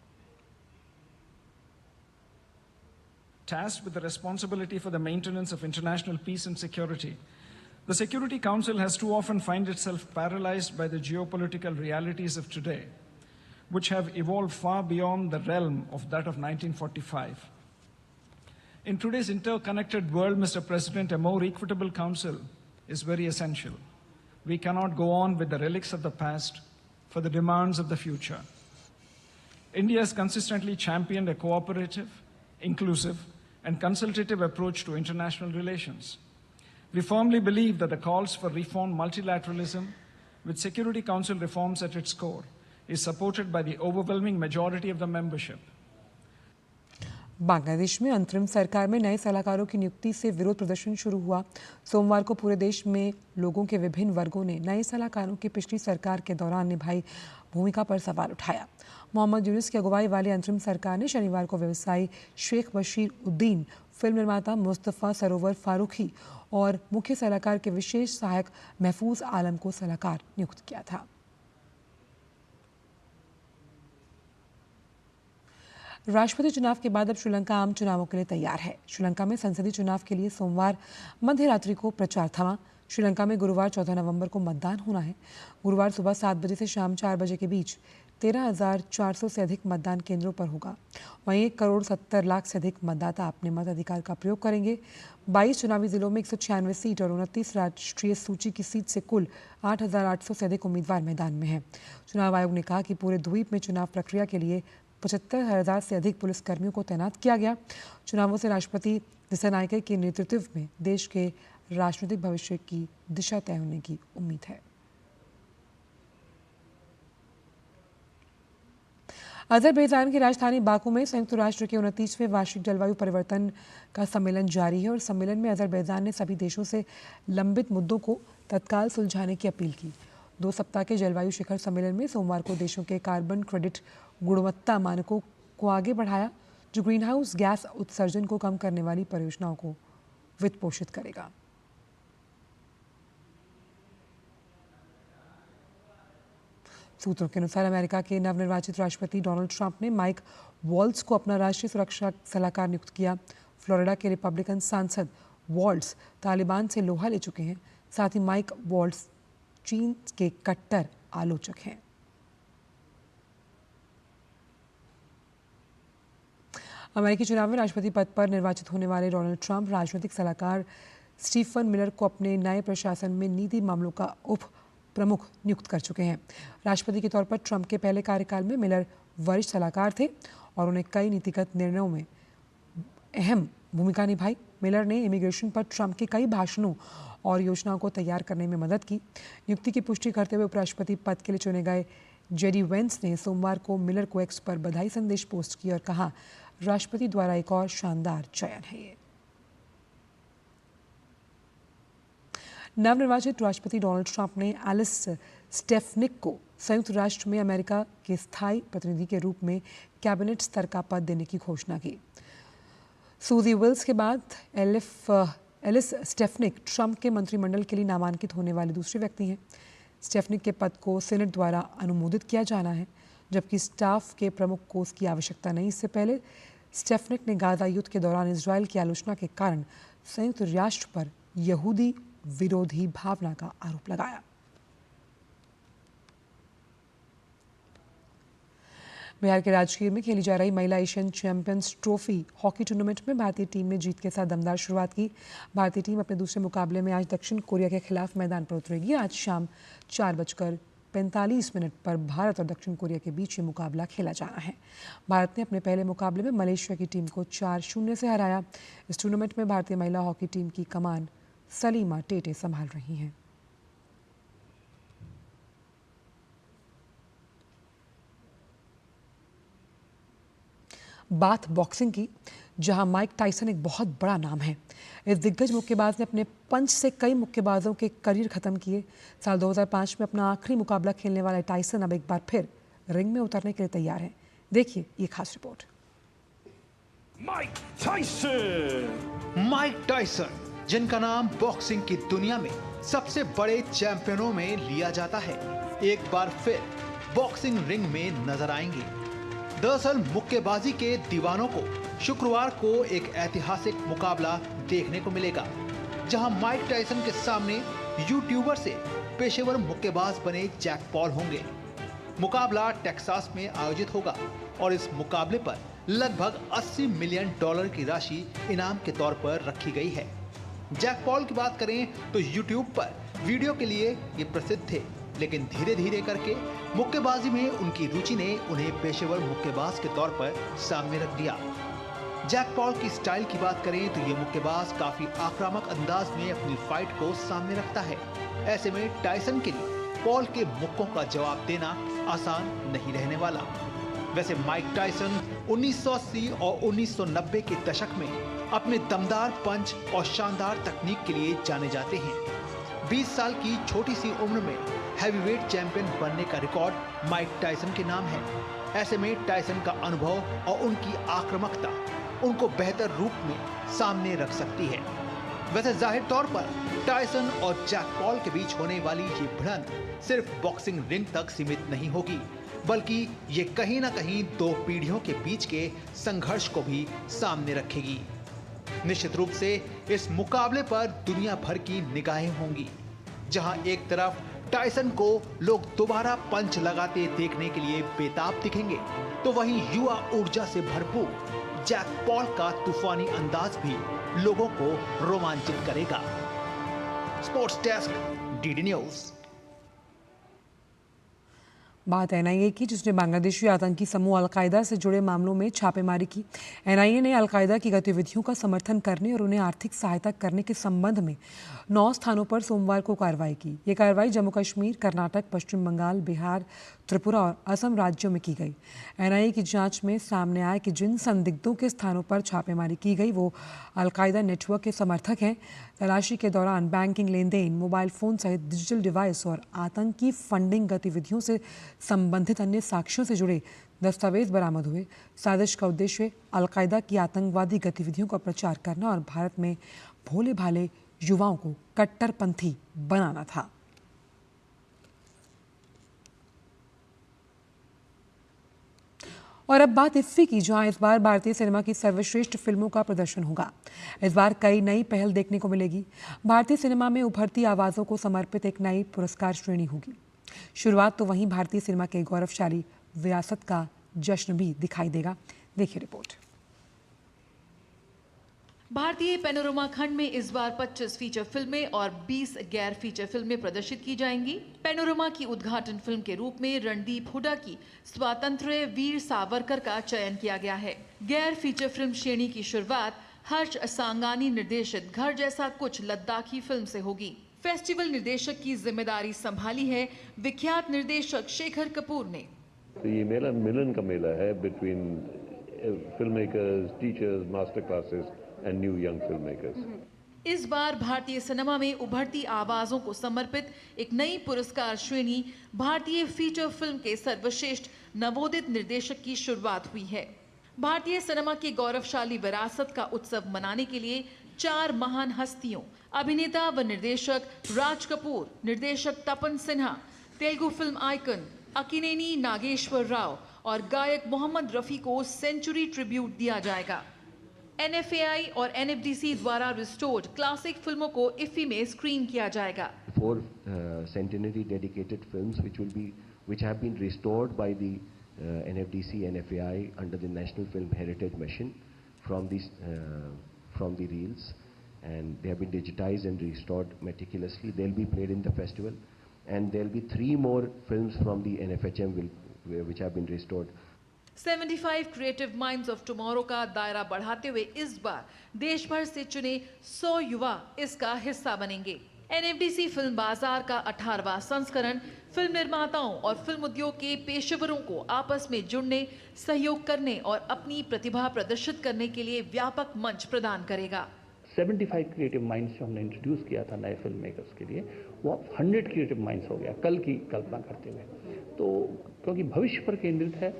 Tasked with the responsibility for the maintenance of international peace and security, The Security Council has too often found itself paralyzed by the geopolitical realities of today, which have evolved far beyond the realm of that of 1945. In today's interconnected world, Mr. President, a more equitable council is very essential. We cannot go on with the relics of the past for the demands of the future. India has consistently championed a cooperative, inclusive, and consultative approach to international relations. We firmly believe that the calls for reform multilateralism, with Security Council reforms at its core, is supported by the overwhelming majority of the membership. Bangladesh में अंतरिम सरकार में नए सलाहकारों की नियुक्ति से विरोध प्रदर्शन शुरू हुआ। सोमवार को पूरे देश में लोगों के विभिन्न वर्गों ने नए सलाहकारों की पिछली सरकार के दौरान निभाई भूमिका पर सवाल उठाया। मोहम्मद यूनुस की अगुवाई वाली अंतरिम सरकार ने शनिवार को व्यवसायी शेख बशीर उद्दीन, फिल्म निर्माता मुस्तफ़ा सरोवर फारूकी और मुख्य सलाहकार के विशेष सहायक महफूज आलम को सलाहकार नियुक्त किया था। राष्ट्रपति चुनाव के बाद अब श्रीलंका आम चुनावों के लिए तैयार है। श्रीलंका में संसदीय चुनाव के लिए सोमवार मध्य रात्रि को प्रचार थमा। श्रीलंका में गुरुवार 14 नवंबर को मतदान होना है। गुरुवार सुबह 7 बजे से शाम 4 बजे के बीच 13,400 से अधिक मतदान केंद्रों पर होगा। वहीं 1,70,00,000 से अधिक मतदाता अपने मताधिकार का प्रयोग करेंगे। 22 चुनावी जिलों में 196 सीट और 29 राष्ट्रीय सूची की सीट से कुल 8,800 से अधिक उम्मीदवार मैदान में हैं। चुनाव आयोग ने कहा कि पूरे द्वीप में चुनाव प्रक्रिया के लिए 75,000 से अधिक पुलिसकर्मियों को तैनात किया गया। चुनावों से राष्ट्रपति दिसानायके के नेतृत्व में देश के राजनीतिक भविष्य की दिशा तय होने की उम्मीद है। अजरबैजान की राजधानी बाकू में संयुक्त राष्ट्र के 29वें वार्षिक जलवायु परिवर्तन का सम्मेलन जारी है और सम्मेलन में अजरबैजान ने सभी देशों से लंबित मुद्दों को तत्काल सुलझाने की अपील की। 2 सप्ताह के जलवायु शिखर सम्मेलन में सोमवार को देशों के कार्बन क्रेडिट गुणवत्ता मानकों को आगे बढ़ाया, जो ग्रीन हाउस गैस उत्सर्जन को कम करने वाली परियोजनाओं को वित्त पोषित करेगा। सूत्रों के अनुसार अमेरिका के नवनिर्वाचित राष्ट्रपति डोनाल्ड ट्रंप ने माइक वॉल्ट्ज को अपना राष्ट्रीय सुरक्षा सलाहकार नियुक्त किया। फ्लोरिडा के रिपब्लिकन सांसद वॉल्ट्ज तालिबान से लोहा ले चुके हैं। साथ ही माइक वॉल्ट्ज चीन के कट्टर आलोचक हैं। अमेरिकी चुनाव में राष्ट्रपति पद पर निर्वाचित होने वाले डोनाल्ड ट्रंप राजनीतिक सलाहकार स्टीफन मिलर को अपने नए प्रशासन में नीति मामलों का उप प्रमुख नियुक्त कर चुके हैं। राष्ट्रपति के तौर पर ट्रंप के पहले कार्यकाल में मिलर वरिष्ठ सलाहकार थे और उन्हें कई नीतिगत निर्णयों में अहम भूमिका निभाई। मिलर ने इमिग्रेशन पर ट्रंप के कई भाषणों और योजनाओं को तैयार करने में मदद की। नियुक्ति की पुष्टि करते हुए उपराष्ट्रपति पद के लिए चुने गए जेडी वेंस ने सोमवार को मिलर को एक्स पर बधाई संदेश पोस्ट किया और कहा, राष्ट्रपति द्वारा एक और शानदार चयन है ये। नवनिर्वाचित राष्ट्रपति डोनाल्ड ट्रंप ने एलिस स्टेफनिक को संयुक्त राष्ट्र में अमेरिका के स्थायी प्रतिनिधि के रूप में कैबिनेट स्तर का पद देने की घोषणा की। सूजी विल्स के बाद एलिस स्टेफनिक ट्रंप के मंत्रिमंडल के लिए नामांकित होने वाले दूसरे व्यक्ति हैं। स्टेफनिक के पद को सेनेट द्वारा अनुमोदित किया जाना है, जबकि स्टाफ के प्रमुख को उसकी आवश्यकता नहीं। इससे पहले स्टेफनिक ने गाजा युद्ध के दौरान इजरायल की आलोचना के कारण संयुक्त राष्ट्र पर यहूदी विरोधी भावना का आरोप लगाया। बिहार के राजगीर में खेली जा रही महिला Asian champions trophy hockey tournament में भारतीय टीम ने जीत के साथ दमदार शुरुआत की। भारतीय टीम अपने दूसरे मुकाबले में आज दक्षिण कोरिया के खिलाफ मैदान पर उतरेगी। आज शाम 4:45 पर भारत और दक्षिण कोरिया के बीच ये मुकाबला खेला जाना है। भारत ने अपने पहले मुकाबले में मलेशिया की टीम को 4-0 से हराया। इस टूर्नामेंट में भारतीय महिला हॉकी टीम की कमान सलीमा टेटे संभाल रही हैं। बात बॉक्सिंग की, जहां माइक टायसन एक बहुत बड़ा नाम है। इस दिग्गज मुक्केबाज ने अपने पंच से कई मुक्केबाजों के करियर खत्म किए। साल 2005 में अपना आखिरी मुकाबला खेलने वाले टायसन अब एक बार फिर रिंग में उतरने के लिए तैयार हैं। देखिए ये खास रिपोर्ट। माइक टायसन, जिनका नाम बॉक्सिंग की दुनिया में सबसे बड़े चैंपियनों में लिया जाता है, एक बार फिर बॉक्सिंग रिंग में नजर आएंगे। दरअसल मुक्केबाजी के दीवानों को शुक्रवार को एक ऐतिहासिक मुकाबला देखने को मिलेगा। जहां माइक टायसन के सामने यूट्यूबर से पेशेवर मुक्केबाज बने जैक पॉल होंगे। मुकाबला टेक्सास में आयोजित होगा और इस मुकाबले पर लगभग $80 मिलियन की राशि इनाम के तौर पर रखी गई है। जैक पॉल की बात करें तो यूट्यूब पर वीडियो के लिए ये प्रसिद्ध थे, लेकिन धीरे धीरे करके मुक्केबाजी में उनकी रुचि ने उन्हें पेशेवर मुक्केबाज के तौर पर सामने रख दिया। जैक पॉल की स्टाइल की बात करें तो ये मुक्केबाज काफी आक्रामक अंदाज में अपनी फाइट को सामने रखता है। ऐसे में टायसन के लिए पॉल के मुक्कों का जवाब देना आसान नहीं रहने वाला। वैसे माइक टायसन 1980 और 1990 के दशक में अपने दमदार पंच और शानदार तकनीक के लिए जाने जाते हैं। 20 साल की छोटी सी उम्र में हैवीवेट चैंपियन बनने का रिकॉर्ड माइक टायसन के नाम है। ऐसे में टायसन का अनुभव और उनकी आक्रामकता उनको बेहतर रूप में सामने रख सकती है। वैसे जाहिर तौर पर टायसन और जैक पॉल के बीच होने वाली ये भिड़ंत सिर्फ बॉक्सिंग रिंग तक सीमित नहीं होगी, बल्कि ये कहीं ना कहीं दो पीढ़ियों के बीच के संघर्ष को भी सामने रखेगी। निश्चित रूप से इस मुकाबले पर दुनिया भर की निगाहें होंगी। जहां एक तरफ टायसन को लोग दोबारा पंच लगाते देखने के लिए बेताब दिखेंगे, तो वहीं युवा ऊर्जा से भरपूर जैक पॉल का तूफानी अंदाज भी लोगों को रोमांचित करेगा। Sports desk, DD news. बात एनआईए की, जिसने बांग्लादेशी आतंकी समूह अलकायदा से जुड़े मामलों में छापेमारी की। एनआईए ने अलकायदा की गतिविधियों का समर्थन करने और उन्हें आर्थिक सहायता करने के संबंध में 9 स्थानों पर सोमवार को कार्रवाई की। ये कार्रवाई जम्मू कश्मीर, कर्नाटक, पश्चिम बंगाल, बिहार, त्रिपुरा और असम राज्यों में की गई। एनआईए की जांच में सामने आया कि जिन संदिग्धों के स्थानों पर छापेमारी की गई वो अलकायदा नेटवर्क के समर्थक हैं। तलाशी के दौरान बैंकिंग लेन देन, मोबाइल फोन सहित डिजिटल डिवाइस और आतंकी फंडिंग गतिविधियों से संबंधित अन्य साक्ष्यों से जुड़े दस्तावेज बरामद हुए। साजिश का उद्देश्य अलकायदा की आतंकवादी गतिविधियों का प्रचार करना और भारत में भोले भाले युवाओं को कट्टरपंथी बनाना था। और अब बात इफ्फी की, जहां इस बार भारतीय सिनेमा की सर्वश्रेष्ठ फिल्मों का प्रदर्शन होगा। इस बार कई नई पहल देखने को मिलेगी। भारतीय सिनेमा में उभरती आवाज़ों को समर्पित एक नई पुरस्कार श्रेणी होगी। शुरुआत तो वहीं भारतीय सिनेमा के गौरवशाली विरासत का जश्न भी दिखाई देगा। देखिए रिपोर्ट। भारतीय पैनोरमा खंड में इस बार 25 फीचर फिल्में और 20 गैर फीचर फिल्में प्रदर्शित की जाएंगी। पैनोरमा की उद्घाटन फिल्म के रूप में रणदीप हुड्डा की स्वातंत्र्य वीर सावरकर का चयन किया गया है। गैर फीचर फिल्म श्रेणी की शुरुआत हर्ष सांगानी निर्देशित घर जैसा कुछ लद्दाखी फिल्म से होगी। फेस्टिवल निर्देशक की जिम्मेदारी संभाली है विख्यात निर्देशक शेखर कपूर ने। तो ये मेला मिलन का मेला है between film makers, teachers, master classes and new young film makers. इस बार भारतीय सिनेमा में उभरती आवाजों को समर्पित एक नई पुरस्कार श्रेणी भारतीय फीचर फिल्म के सर्वश्रेष्ठ नवोदित निर्देशक की शुरुआत हुई है। भारतीय सिनेमा की गौरवशाली विरासत का उत्सव मनाने के लिए 4 महान हस्तियों, अभिनेता व निर्देशक राज कपूर, निर्देशक तपन सिन्हा, तेलुगु फिल्म आइकन अक्किनेनी नागेश्वर राव और गायक मोहम्मद रफी को सेंचुरी ट्रिब्यूट दिया जाएगा। NFAI और NFDC द्वारा रिस्टोर्ड क्लासिक फिल्मों को इफ्फी में स्क्रीन किया जाएगा। 4 centenary dedicated films which have been restored by the NFDC, NFAI under the National Film Heritage Mission from the reels, and they have been digitized and restored meticulously. They'll be played in the festival, and there'll be 3 more films from the NFHM which have been restored. 75 creative minds of tomorrow का दायरा बढ़ाते हुए इस बार देश भर से चुने 100 युवा इसका हिस्सा बनेंगे। NFDC फिल्म बाजार का 18वां संस्करण फिल्म निर्माताओं और फिल्म उद्योग के पेशेवरों को आपस में जुड़ने, सहयोग करने और अपनी प्रतिभा प्रदर्शित करने के लिए व्यापक मंच प्रदान करेगा। 75 क्रिएटिव माइंड्स जो हमने इंट्रोड्यूस किया था नए फिल्म मेकर्स के लिए, वो 100 क्रिएटिव माइंड्स हो गया कल की कल्पना करते हुए। तो क्योंकि भविष्य पर केंद्रित है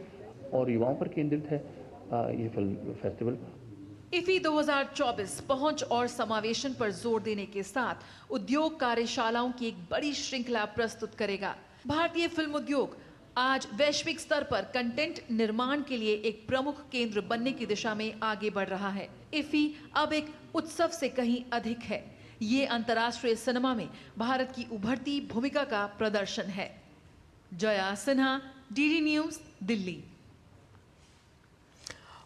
और युवाओं पर केंद्रित है ये फिल्म फेस्टिवल। इफ्फी 2024 पहुंच और समावेशन पर जोर देने के साथ उद्योग कार्यशालाओं की एक बड़ी श्रृंखला प्रस्तुत करेगा। भारतीय फिल्म उद्योग आज वैश्विक स्तर पर कंटेंट निर्माण के लिए एक प्रमुख केंद्र बनने की दिशा में आगे बढ़ रहा है। इफ्फी अब एक उत्सव से कहीं अधिक है। ये अंतर्राष्ट्रीय सिनेमा में भारत की उभरती भूमिका का प्रदर्शन है। Jaya Sinha, DD news, Delhi.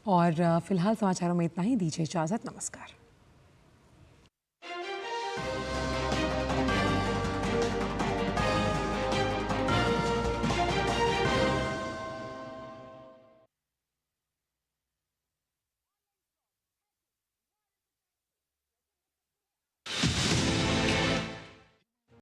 और फिलहाल समाचारों में इतना ही। दीजिए इजाजत। नमस्कार।